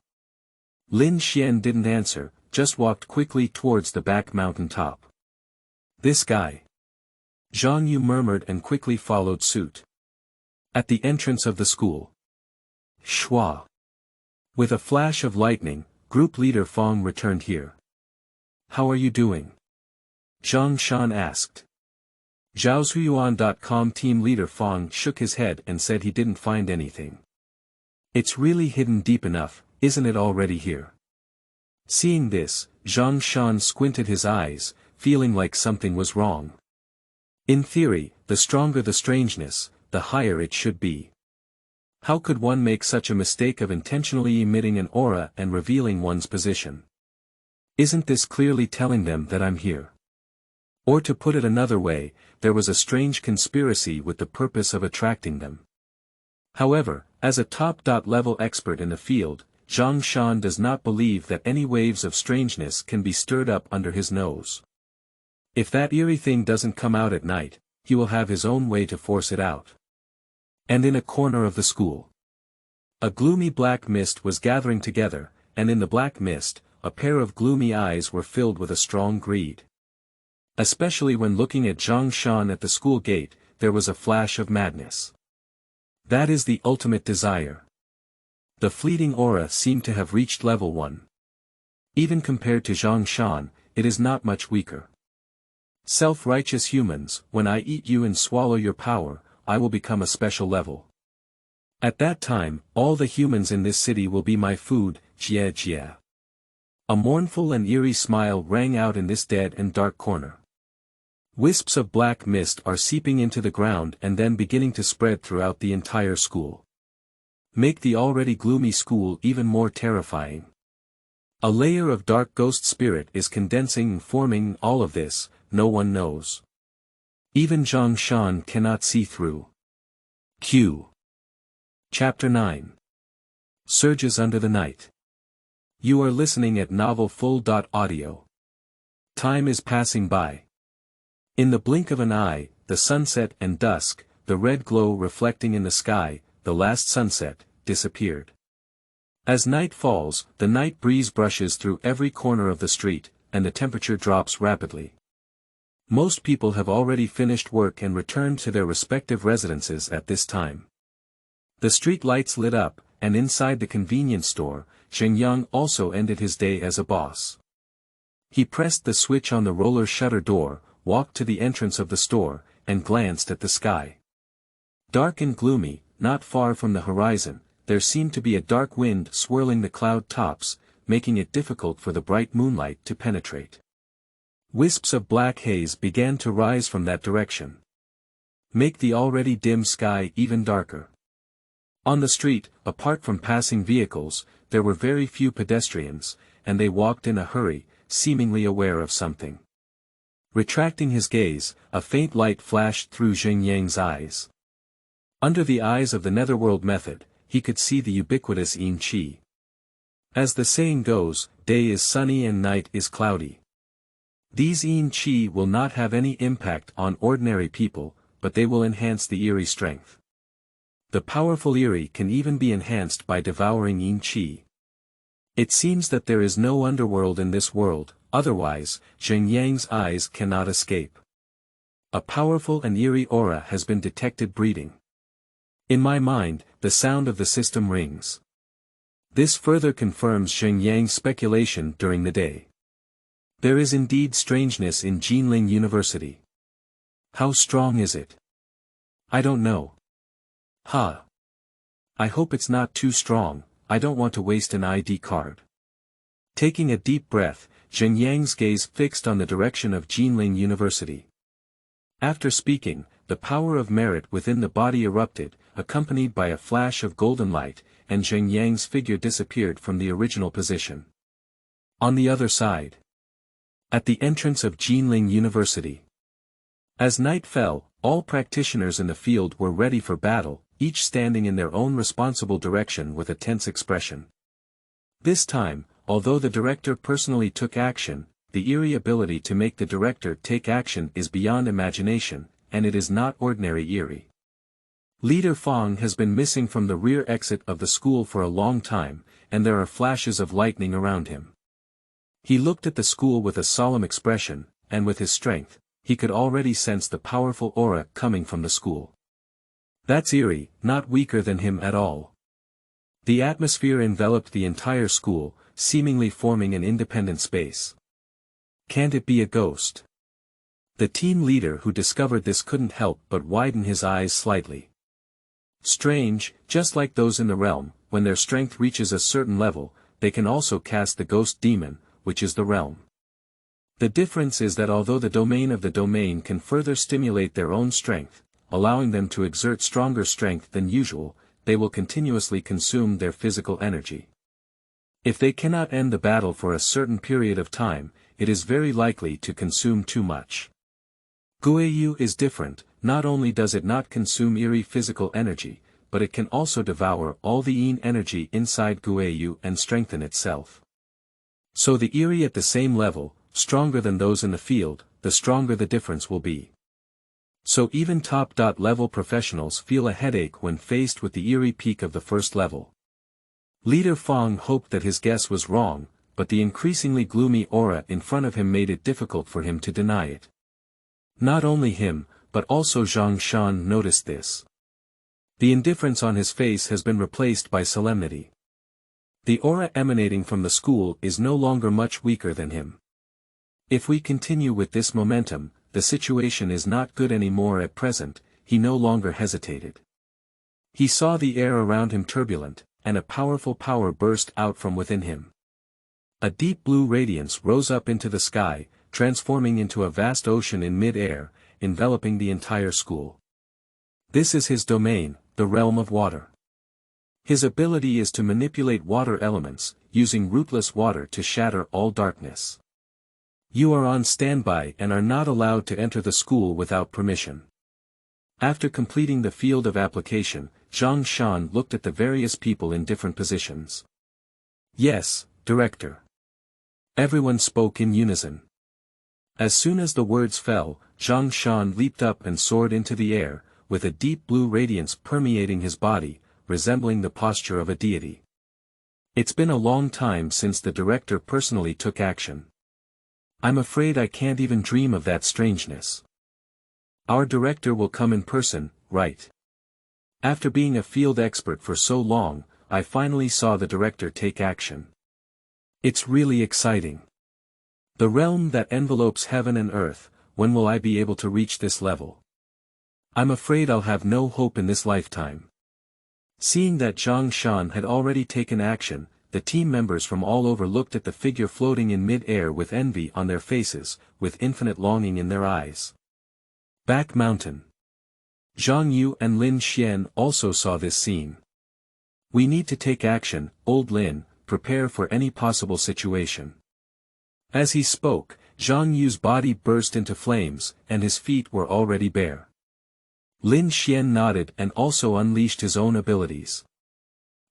Lin Xian didn't answer, just walked quickly towards the back mountain top. This guy. Zhang Yu murmured and quickly followed suit. At the entrance of the school. Shua. With a flash of lightning, group leader Fong returned here. How are you doing? Zhang Shan asked. Zhaoshuyuan.com team leader Fong shook his head and said he didn't find anything. It's really hidden deep enough, isn't it already here? Seeing this, Zhang Shan squinted his eyes, feeling like something was wrong. In theory, the stronger the strangeness, the higher it should be. How could one make such a mistake of intentionally emitting an aura and revealing one's position? Isn't this clearly telling them that I'm here? Or to put it another way, there was a strange conspiracy with the purpose of attracting them. However, as a top-level expert in the field, Zhang Shan does not believe that any waves of strangeness can be stirred up under his nose. If that eerie thing doesn't come out at night, he will have his own way to force it out. And in a corner of the school, a gloomy black mist was gathering together, and in the black mist, a pair of gloomy eyes were filled with a strong greed. Especially when looking at Zhang Shan at the school gate, there was a flash of madness. That is the ultimate desire. The fleeting aura seemed to have reached level 1. Even compared to Zhang Shan, it is not much weaker. Self-righteous humans, when I eat you and swallow your power, I will become a special level. At that time, all the humans in this city will be my food, jie jie. A mournful and eerie smile rang out in this dead and dark corner. Wisps of black mist are seeping into the ground and then beginning to spread throughout the entire school. Make the already gloomy school even more terrifying. A layer of dark ghost spirit is condensing and forming all of this, no one knows. Even Zhang Shan cannot see through. Q. Chapter 9. Surges Under the Night. You are listening at Novel Full.audio. Time is passing by. In the blink of an eye, the sunset and dusk, the red glow reflecting in the sky, the last sunset, disappeared. As night falls, the night breeze brushes through every corner of the street, and the temperature drops rapidly. Most people have already finished work and returned to their respective residences at this time. The street lights lit up, and inside the convenience store, Zheng Yang also ended his day as a boss. He pressed the switch on the roller shutter door, walked to the entrance of the store, and glanced at the sky. Dark and gloomy, not far from the horizon, there seemed to be a dark wind swirling the cloud tops, making it difficult for the bright moonlight to penetrate. Wisps of black haze began to rise from that direction. Make the already dim sky even darker. On the street, apart from passing vehicles, there were very few pedestrians, and they walked in a hurry, seemingly aware of something. Retracting his gaze, a faint light flashed through Zheng Yang's eyes. Under the eyes of the Netherworld method, he could see the ubiquitous Yin Qi. As the saying goes, day is sunny and night is cloudy. These Yin Qi will not have any impact on ordinary people, but they will enhance the eerie strength. The powerful eerie can even be enhanced by devouring Yin Qi. It seems that there is no underworld in this world, otherwise, Zheng Yang's eyes cannot escape. A powerful and eerie aura has been detected breeding. In my mind, the sound of the system rings. This further confirms Zheng Yang's speculation during the day. There is indeed strangeness in Jinling University. How strong is it? I don't know. Huh. I hope it's not too strong, I don't want to waste an ID card. Taking a deep breath, Zheng Yang's gaze fixed on the direction of Jinling University. After speaking, the power of merit within the body erupted, accompanied by a flash of golden light, and Zheng Yang's figure disappeared from the original position. On the other side. At the entrance of Jinling University. As night fell, all practitioners in the field were ready for battle, each standing in their own responsible direction with a tense expression. This time, although the director personally took action, the eerie ability to make the director take action is beyond imagination, and it is not ordinary eerie. Leader Fang has been missing from the rear exit of the school for a long time, and there are flashes of lightning around him. He looked at the school with a solemn expression, and with his strength, he could already sense the powerful aura coming from the school. That's eerie, not weaker than him at all. The atmosphere enveloped the entire school, seemingly forming an independent space. Can't it be a ghost? The team leader who discovered this couldn't help but widen his eyes slightly. Strange, just like those in the realm, when their strength reaches a certain level, they can also cast the ghost demon, which is the realm. The difference is that although the domain of the domain can further stimulate their own strength, allowing them to exert stronger strength than usual, they will continuously consume their physical energy. If they cannot end the battle for a certain period of time, it is very likely to consume too much. Guiyu is different, not only does it not consume eerie physical energy, but it can also devour all the yin energy inside Guiyu and strengthen itself. So the eerie at the same level, stronger than those in the field, the stronger the difference will be. So even top-level professionals feel a headache when faced with the eerie peak of the first level. Leader Fang hoped that his guess was wrong, but the increasingly gloomy aura in front of him made it difficult for him to deny it. Not only him, but also Zhang Shan noticed this. The indifference on his face has been replaced by solemnity. The aura emanating from the school is no longer much weaker than him. If we continue with this momentum, the situation is not good anymore at present, he no longer hesitated. He saw the air around him turbulent, and a powerful power burst out from within him. A deep blue radiance rose up into the sky, transforming into a vast ocean in mid-air, enveloping the entire school. This is his domain, the realm of water. His ability is to manipulate water elements, using rootless water to shatter all darkness. You are on standby and are not allowed to enter the school without permission. After completing the field of application, Zhang Shan looked at the various people in different positions. Yes, Director. Everyone spoke in unison. As soon as the words fell, Zhang Shan leaped up and soared into the air, with a deep blue radiance permeating his body, resembling the posture of a deity. It's been a long time since the director personally took action. I'm afraid I can't even dream of that strangeness. Our director will come in person, right? After being a field expert for so long, I finally saw the director take action. It's really exciting. The realm that envelopes heaven and earth, when will I be able to reach this level? I'm afraid I'll have no hope in this lifetime. Seeing that Zhang Shan had already taken action, the team members from all over looked at the figure floating in mid-air with envy on their faces, with infinite longing in their eyes. Back Mountain. Zhang Yu and Lin Xian also saw this scene. We need to take action, old Lin, prepare for any possible situation. As he spoke, Zhang Yu's body burst into flames, and his feet were already bare. Lin Xian nodded and also unleashed his own abilities.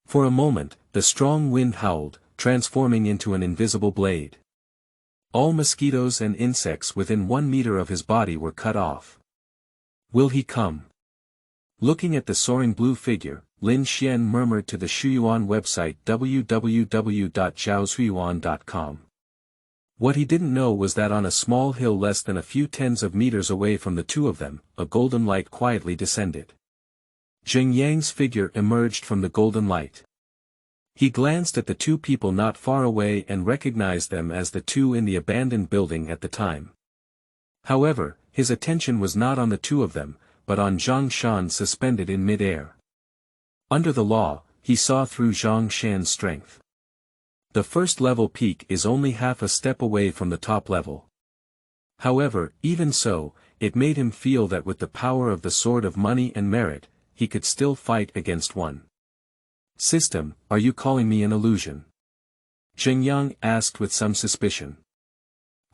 For a moment, the strong wind howled, transforming into an invisible blade. All mosquitoes and insects within 1 meter of his body were cut off. Will he come? Looking at the soaring blue figure, Lin Xian murmured to the Shuyuan website www.zhaoshuyuan.com. What he didn't know was that on a small hill less than a few tens of meters away from the two of them, a golden light quietly descended. Zheng Yang's figure emerged from the golden light. He glanced at the two people not far away and recognized them as the two in the abandoned building at the time. However, his attention was not on the two of them, but on Zhang Shan suspended in mid-air. Under the law, he saw through Zhang Shan's strength. The first level peak is only half a step away from the top level. However, even so, it made him feel that with the power of the sword of money and merit, he could still fight against one. System, are you calling me an illusion? Zheng Yang asked with some suspicion.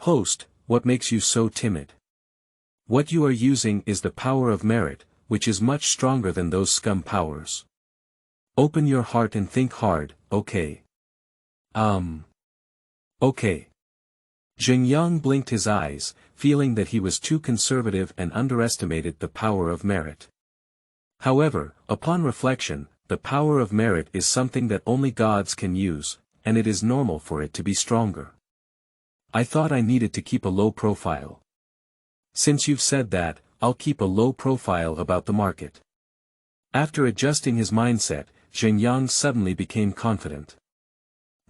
Host, what makes you so timid? What you are using is the power of merit, which is much stronger than those scum powers. Open your heart and think hard, okay? Okay. Zheng Yang blinked his eyes, feeling that he was too conservative and underestimated the power of merit. However, upon reflection, the power of merit is something that only gods can use, and it is normal for it to be stronger. I thought I needed to keep a low profile. Since you've said that, I'll keep a low profile about the market. After adjusting his mindset, Zheng Yang suddenly became confident.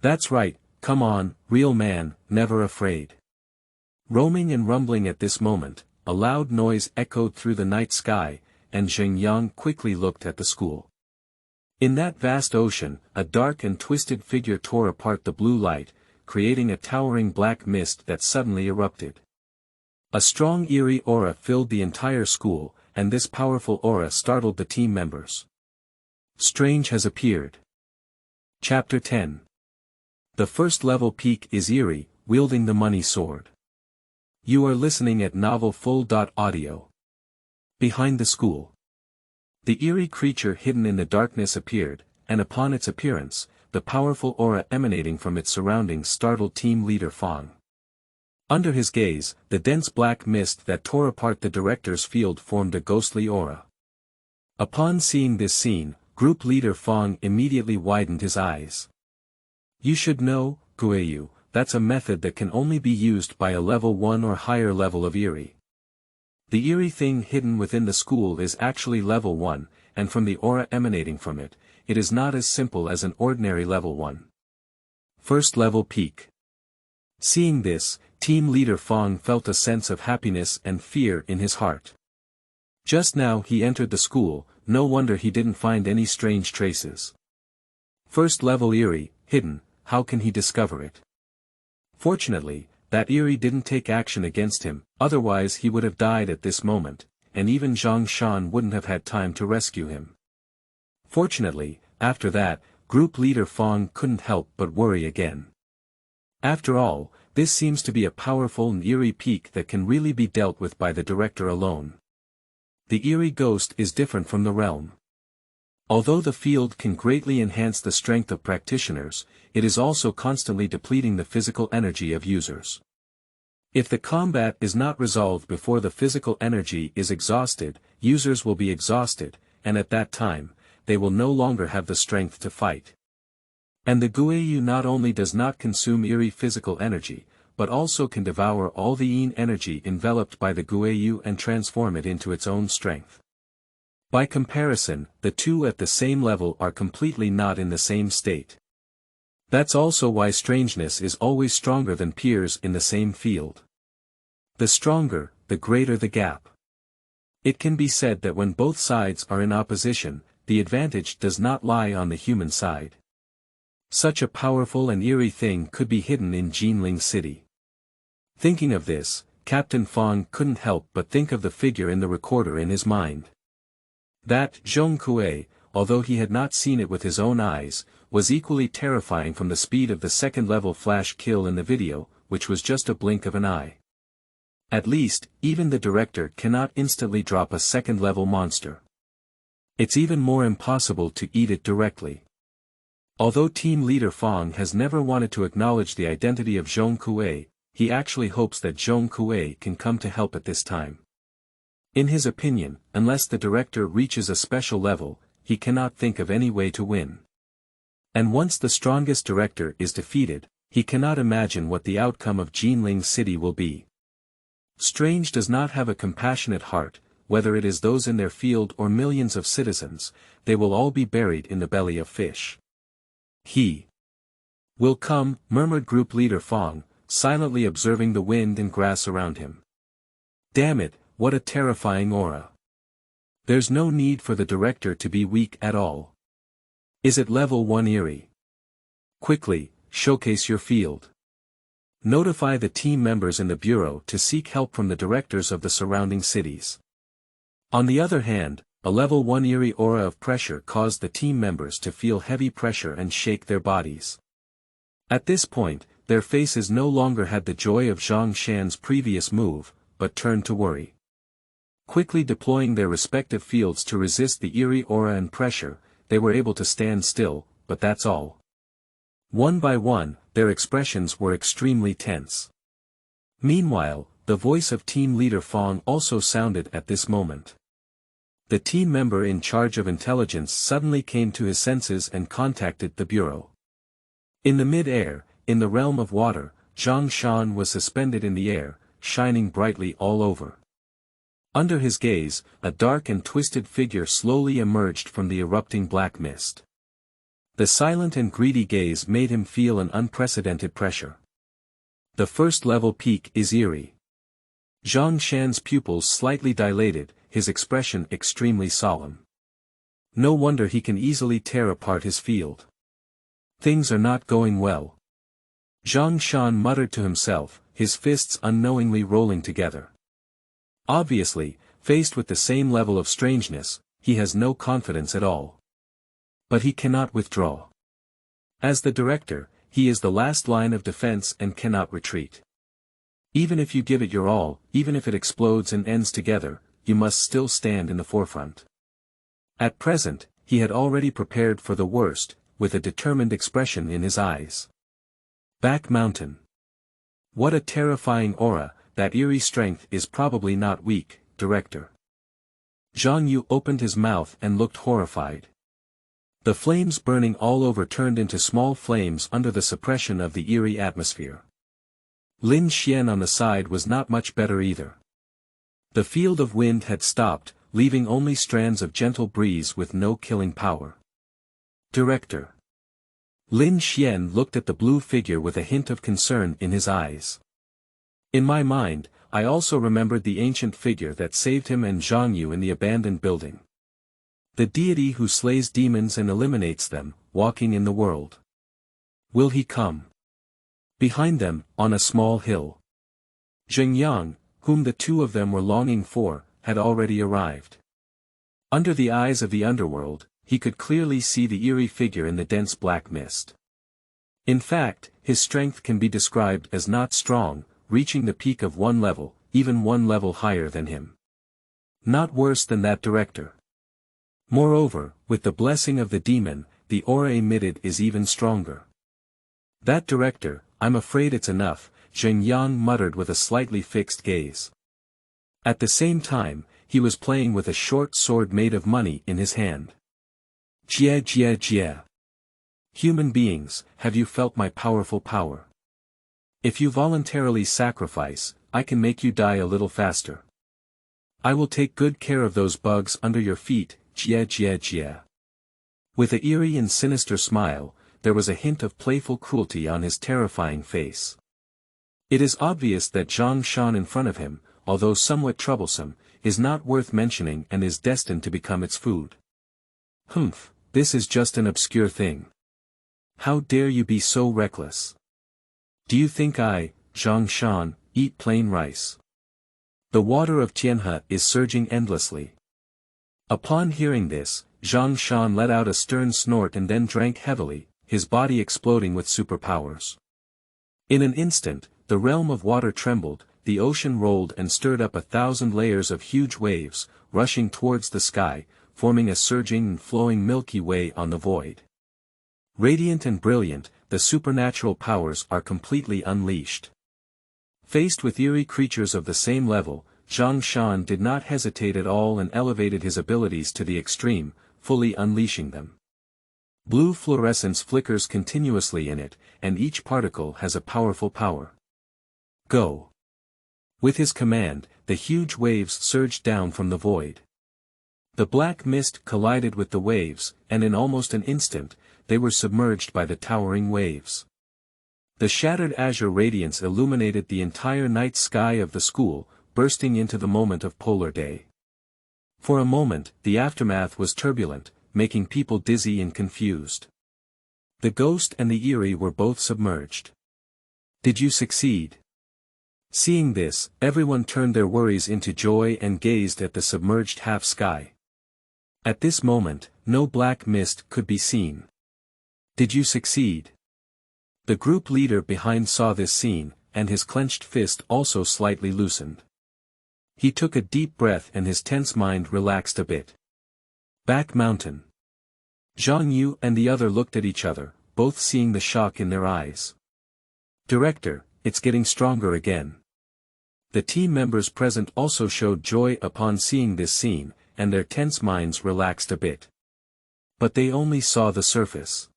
That's right, come on, real man, never afraid. Roaming and rumbling at this moment, a loud noise echoed through the night sky, and Zheng Yang quickly looked at the school. In that vast ocean, a dark and twisted figure tore apart the blue light, creating a towering black mist that suddenly erupted. A strong eerie aura filled the entire school, and this powerful aura startled the team members. Strange has appeared. Chapter 10. The first level peak is eerie, wielding the money sword. You are listening at novelfull.audio. Behind the school. The eerie creature hidden in the darkness appeared, and upon its appearance, the powerful aura emanating from its surroundings startled team leader Fang. Under his gaze, the dense black mist that tore apart the director's field formed a ghostly aura. Upon seeing this scene, group leader Fang immediately widened his eyes. You should know, Guiyu, that's a method that can only be used by a level 1 or higher level of eerie. The eerie thing hidden within the school is actually level 1, and from the aura emanating from it, it is not as simple as an ordinary level 1. First level peak. Seeing this, team leader Fang felt a sense of happiness and fear in his heart. Just now he entered the school, no wonder he didn't find any strange traces. First level eerie, hidden, how can he discover it? Fortunately, that eerie didn't take action against him, otherwise he would have died at this moment, and even Zhang Shan wouldn't have had time to rescue him. Fortunately, after that, group leader Fang couldn't help but worry again. After all, this seems to be a powerful and eerie peak that can really be dealt with by the director alone. The eerie ghost is different from the realm. Although the field can greatly enhance the strength of practitioners, it is also constantly depleting the physical energy of users. If the combat is not resolved before the physical energy is exhausted, users will be exhausted, and at that time, they will no longer have the strength to fight. And the Guiyu not only does not consume eerie physical energy, but also can devour all the yin energy enveloped by the Guiyu and transform it into its own strength. By comparison, the two at the same level are completely not in the same state. That's also why strangeness is always stronger than peers in the same field. The stronger, the greater the gap. It can be said that when both sides are in opposition, the advantage does not lie on the human side. Such a powerful and eerie thing could be hidden in Jinling City. Thinking of this, Captain Fang couldn't help but think of the figure in the recorder in his mind. That Zhong Kui, although he had not seen it with his own eyes, was equally terrifying from the speed of the second-level flash kill in the video, which was just a blink of an eye. At least, even the director cannot instantly drop a second-level monster. It's even more impossible to eat it directly. Although team leader Fang has never wanted to acknowledge the identity of Zhong Kui, he actually hopes that Zhong Kui can come to help at this time. In his opinion, unless the director reaches a special level, he cannot think of any way to win. And once the strongest director is defeated, he cannot imagine what the outcome of Jinling City will be. Strange does not have a compassionate heart, whether it is those in their field or millions of citizens, they will all be buried in the belly of fish. He will come, murmured group leader Fong, silently observing the wind and grass around him. Damn it, what a terrifying aura. There's no need for the director to be weak at all. Is it level 1 eerie? Quickly, showcase your field. Notify the team members in the bureau to seek help from the directors of the surrounding cities. On the other hand, a level 1 eerie aura of pressure caused the team members to feel heavy pressure and shake their bodies. At this point, their faces no longer had the joy of Zhang Shan's previous move, but turned to worry. Quickly deploying their respective fields to resist the eerie aura and pressure, they were able to stand still, but that's all. One by one, their expressions were extremely tense. Meanwhile, the voice of team leader Fong also sounded at this moment. The team member in charge of intelligence suddenly came to his senses and contacted the bureau. In the mid-air, in the realm of water, Zhang Shan was suspended in the air, shining brightly all over. Under his gaze, a dark and twisted figure slowly emerged from the erupting black mist. The silent and greedy gaze made him feel an unprecedented pressure. The first level peak is eerie. Zhang Shan's pupils slightly dilated, his expression extremely solemn. No wonder he can easily tear apart his field. Things are not going well. Zhang Shan muttered to himself, his fists unknowingly rolling together. Obviously, faced with the same level of strangeness, he has no confidence at all. But he cannot withdraw. As the director, he is the last line of defense and cannot retreat. Even if you give it your all, even if it explodes and ends together, you must still stand in the forefront. At present, he had already prepared for the worst, with a determined expression in his eyes. Back Mountain. What a terrifying aura, that eerie strength is probably not weak, director. Zhang Yu opened his mouth and looked horrified. The flames burning all over turned into small flames under the suppression of the eerie atmosphere. Lin Xian on the side was not much better either. The field of wind had stopped, leaving only strands of gentle breeze with no killing power. Director. Lin Xian looked at the blue figure with a hint of concern in his eyes. In my mind, I also remembered the ancient figure that saved him and Zhang Yu in the abandoned building. The deity who slays demons and eliminates them, walking in the world. Will he come? Behind them, on a small hill, Zheng Yang, whom the two of them were longing for, had already arrived. Under the eyes of the underworld, he could clearly see the eerie figure in the dense black mist. In fact, his strength can be described as not strong, reaching the peak of 1 level, even 1 level higher than him. Not worse than that director. Moreover, with the blessing of the demon, the aura emitted is even stronger. That director, I'm afraid it's enough, Zheng Yang muttered with a slightly fixed gaze. At the same time, he was playing with a short sword made of money in his hand. Jie jie jie. Human beings, have you felt my powerful power? If you voluntarily sacrifice, I can make you die a little faster. I will take good care of those bugs under your feet, jie jie jie. With an eerie and sinister smile, there was a hint of playful cruelty on his terrifying face. It is obvious that Zhang Shan in front of him, although somewhat troublesome, is not worth mentioning and is destined to become its food. Humph, this is just an obscure thing. How dare you be so reckless? Do you think I, Zhang Shan, eat plain rice? The water of Tianhe is surging endlessly. Upon hearing this, Zhang Shan let out a stern snort and then drank heavily, his body exploding with superpowers. In an instant, the realm of water trembled, the ocean rolled and stirred up 1,000 layers of huge waves, rushing towards the sky, forming a surging and flowing Milky Way on the void. Radiant and brilliant, the supernatural powers are completely unleashed. Faced with eerie creatures of the same level, Zhang Shan did not hesitate at all and elevated his abilities to the extreme, fully unleashing them. Blue fluorescence flickers continuously in it, and each particle has a powerful power. Go! With his command, the huge waves surged down from the void. The black mist collided with the waves, and in almost an instant, they were submerged by the towering waves. The shattered azure radiance illuminated the entire night sky of the school, bursting into the moment of polar day. For a moment, the aftermath was turbulent, making people dizzy and confused. The ghost and the eerie were both submerged. Did you succeed? Seeing this, everyone turned their worries into joy and gazed at the submerged half-sky. At this moment, no black mist could be seen. Did you succeed? The group leader behind saw this scene, and his clenched fist also slightly loosened. He took a deep breath and his tense mind relaxed a bit. Back mountain. Zhang Yu and the other looked at each other, both seeing the shock in their eyes. Director, it's getting stronger again. The team members present also showed joy upon seeing this scene, and their tense minds relaxed a bit. But they only saw the surface.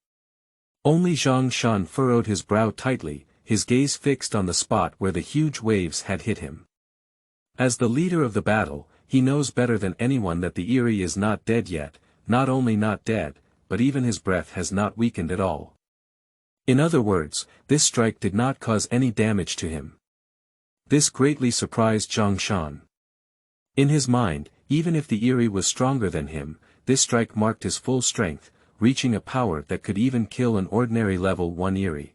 Only Zhang Shan furrowed his brow tightly, his gaze fixed on the spot where the huge waves had hit him. As the leader of the battle, he knows better than anyone that the eerie is not dead yet, not only not dead, but even his breath has not weakened at all. In other words, this strike did not cause any damage to him. This greatly surprised Zhang Shan. In his mind, even if the eerie was stronger than him, this strike marked his full strength, reaching a power that could even kill an ordinary level 1 eerie.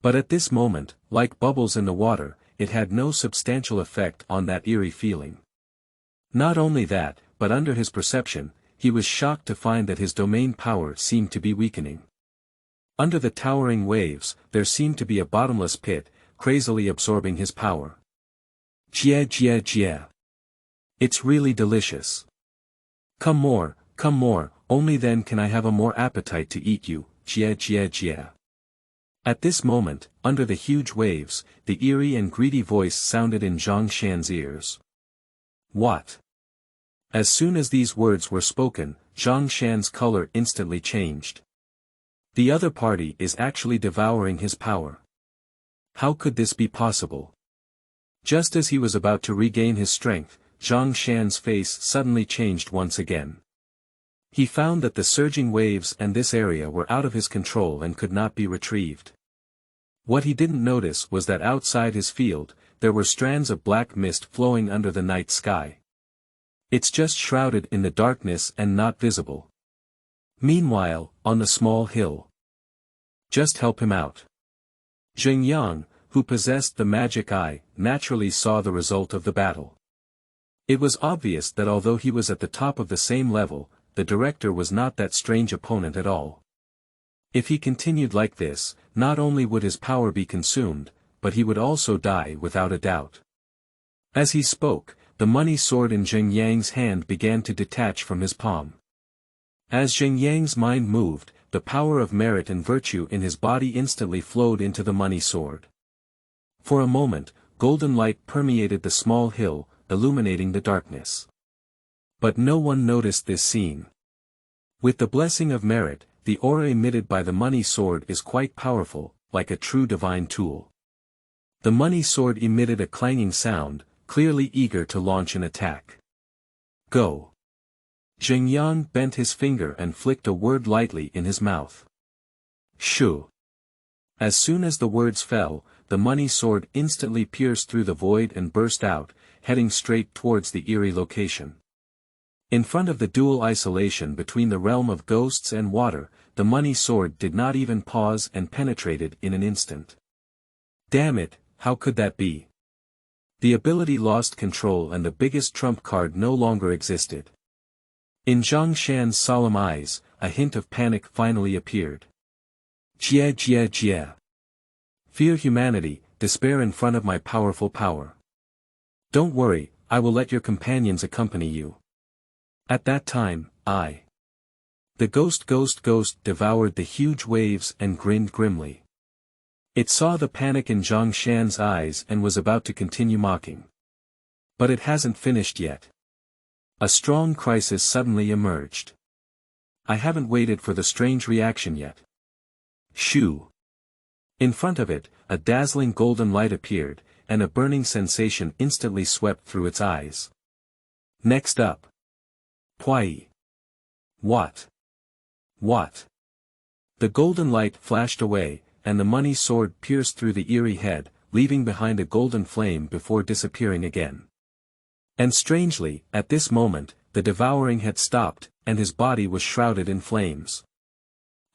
But at this moment, like bubbles in the water, it had no substantial effect on that eerie feeling. Not only that, but under his perception, he was shocked to find that his domain power seemed to be weakening. Under the towering waves, there seemed to be a bottomless pit, crazily absorbing his power. Jia jia jia. It's really delicious. Come more, only then can I have a more appetite to eat you, jia jia jia. At this moment, under the huge waves, the eerie and greedy voice sounded in Zhang Shan's ears. What? As soon as these words were spoken, Zhang Shan's color instantly changed. The other party is actually devouring his power. How could this be possible? Just as he was about to regain his strength, Zhang Shan's face suddenly changed once again. He found that the surging waves and this area were out of his control and could not be retrieved. What he didn't notice was that outside his field, there were strands of black mist flowing under the night sky. It's just shrouded in the darkness and not visible. Meanwhile, on the small hill. Just help him out. Zheng Yang, who possessed the magic eye, naturally saw the result of the battle. It was obvious that although he was at the top of the same level, the director was not that strange opponent at all. If he continued like this, not only would his power be consumed, but he would also die without a doubt. As he spoke, the money sword in Zheng Yang's hand began to detach from his palm. As Zheng Yang's mind moved, the power of merit and virtue in his body instantly flowed into the money sword. For a moment, golden light permeated the small hill, illuminating the darkness. But no one noticed this scene. With the blessing of merit, the aura emitted by the money sword is quite powerful, like a true divine tool. The money sword emitted a clanging sound, clearly eager to launch an attack. Go. Zheng Yang bent his finger and flicked a word lightly in his mouth. Shu. As soon as the words fell, the money sword instantly pierced through the void and burst out, heading straight towards the eerie location. In front of the dual isolation between the realm of ghosts and water, the money sword did not even pause and penetrated in an instant. Damn it, how could that be? The ability lost control and the biggest trump card no longer existed. In Zhang Shan's solemn eyes, a hint of panic finally appeared. Jia jia jia. Fear humanity, despair in front of my powerful power. Don't worry, I will let your companions accompany you. At that time, the ghost devoured the huge waves and grinned grimly. It saw the panic in Zhang Shan's eyes and was about to continue mocking. But it hasn't finished yet. A strong crisis suddenly emerged. I haven't waited for the strange reaction yet. Shoo. In front of it, a dazzling golden light appeared, and a burning sensation instantly swept through its eyes. Next up. Pwai. What? What? The golden light flashed away, and the money sword pierced through the eerie head, leaving behind a golden flame before disappearing again. And strangely, at this moment, the devouring had stopped, and his body was shrouded in flames.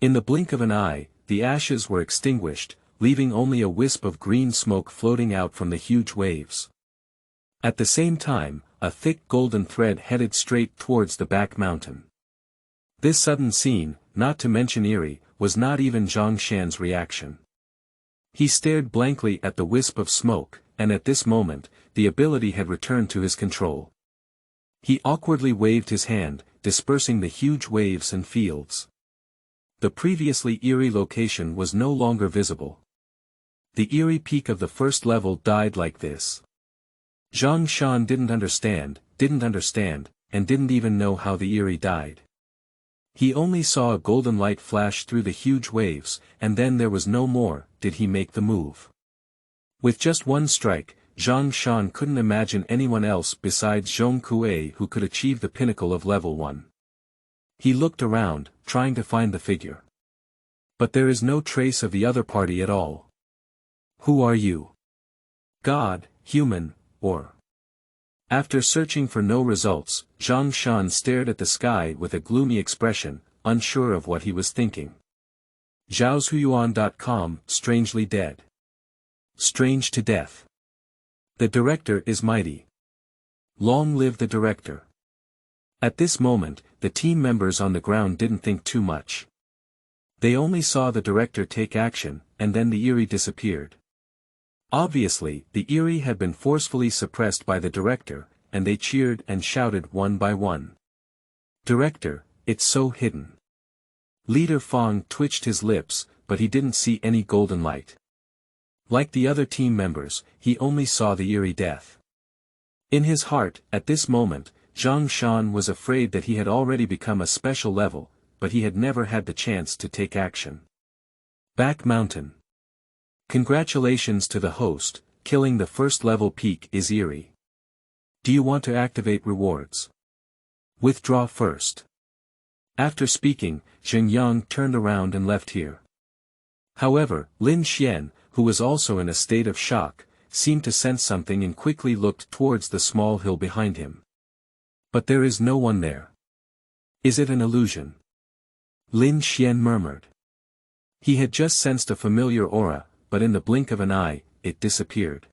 In the blink of an eye, the ashes were extinguished, leaving only a wisp of green smoke floating out from the huge waves. At the same time, a thick golden thread headed straight towards the back mountain. This sudden scene, not to mention eerie, was not even Zhang Shan's reaction. He stared blankly at the wisp of smoke, and at this moment, the ability had returned to his control. He awkwardly waved his hand, dispersing the huge waves and fields. The previously eerie location was no longer visible. The eerie peak of the first level died like this. Zhang Shan didn't understand, and didn't even know how the eerie died. He only saw a golden light flash through the huge waves, and then there was no more, did he make the move. With just one strike, Zhang Shan couldn't imagine anyone else besides Zhong Kui who could achieve the pinnacle of level 1. He looked around, trying to find the figure. But there is no trace of the other party at all. Who are you? God, human, or? After searching for no results, Zhang Shan stared at the sky with a gloomy expression, unsure of what he was thinking. Zhaozhuyuan.com, strangely dead. Strange to death. The director is mighty. Long live the director. At this moment, the team members on the ground didn't think too much. They only saw the director take action, and then the eerie disappeared. Obviously, the eerie had been forcefully suppressed by the director, and they cheered and shouted one by one. Director, it's so hidden. Leader Fong twitched his lips, but he didn't see any golden light. Like the other team members, he only saw the eerie death. In his heart, at this moment, Zhang Shan was afraid that he had already become a special level, but he had never had the chance to take action. Back Mountain. Congratulations to the host, killing the first level peak is eerie. Do you want to activate rewards? Withdraw first. After speaking, Zheng Yang turned around and left here. However, Lin Xian, who was also in a state of shock, seemed to sense something and quickly looked towards the small hill behind him. But there is no one there. Is it an illusion? Lin Xian murmured. He had just sensed a familiar aura, but in the blink of an eye, it disappeared.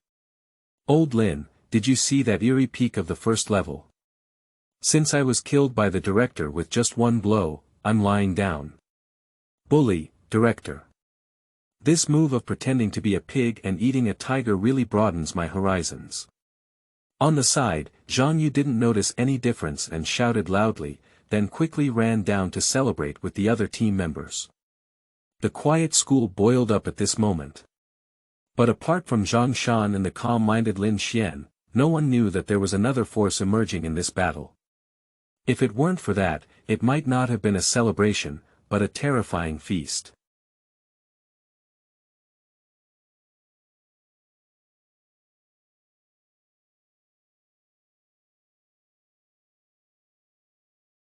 Old Lin, did you see that eerie peak of the first level? Since I was killed by the director with just one blow, I'm lying down. Bully, director. This move of pretending to be a pig and eating a tiger really broadens my horizons. On the side, Zhang Yu didn't notice any difference and shouted loudly, then quickly ran down to celebrate with the other team members. The quiet school boiled up at this moment. But apart from Zhang Shan and the calm-minded Lin Xian, no one knew that there was another force emerging in this battle. If it weren't for that, it might not have been a celebration, but a terrifying feast.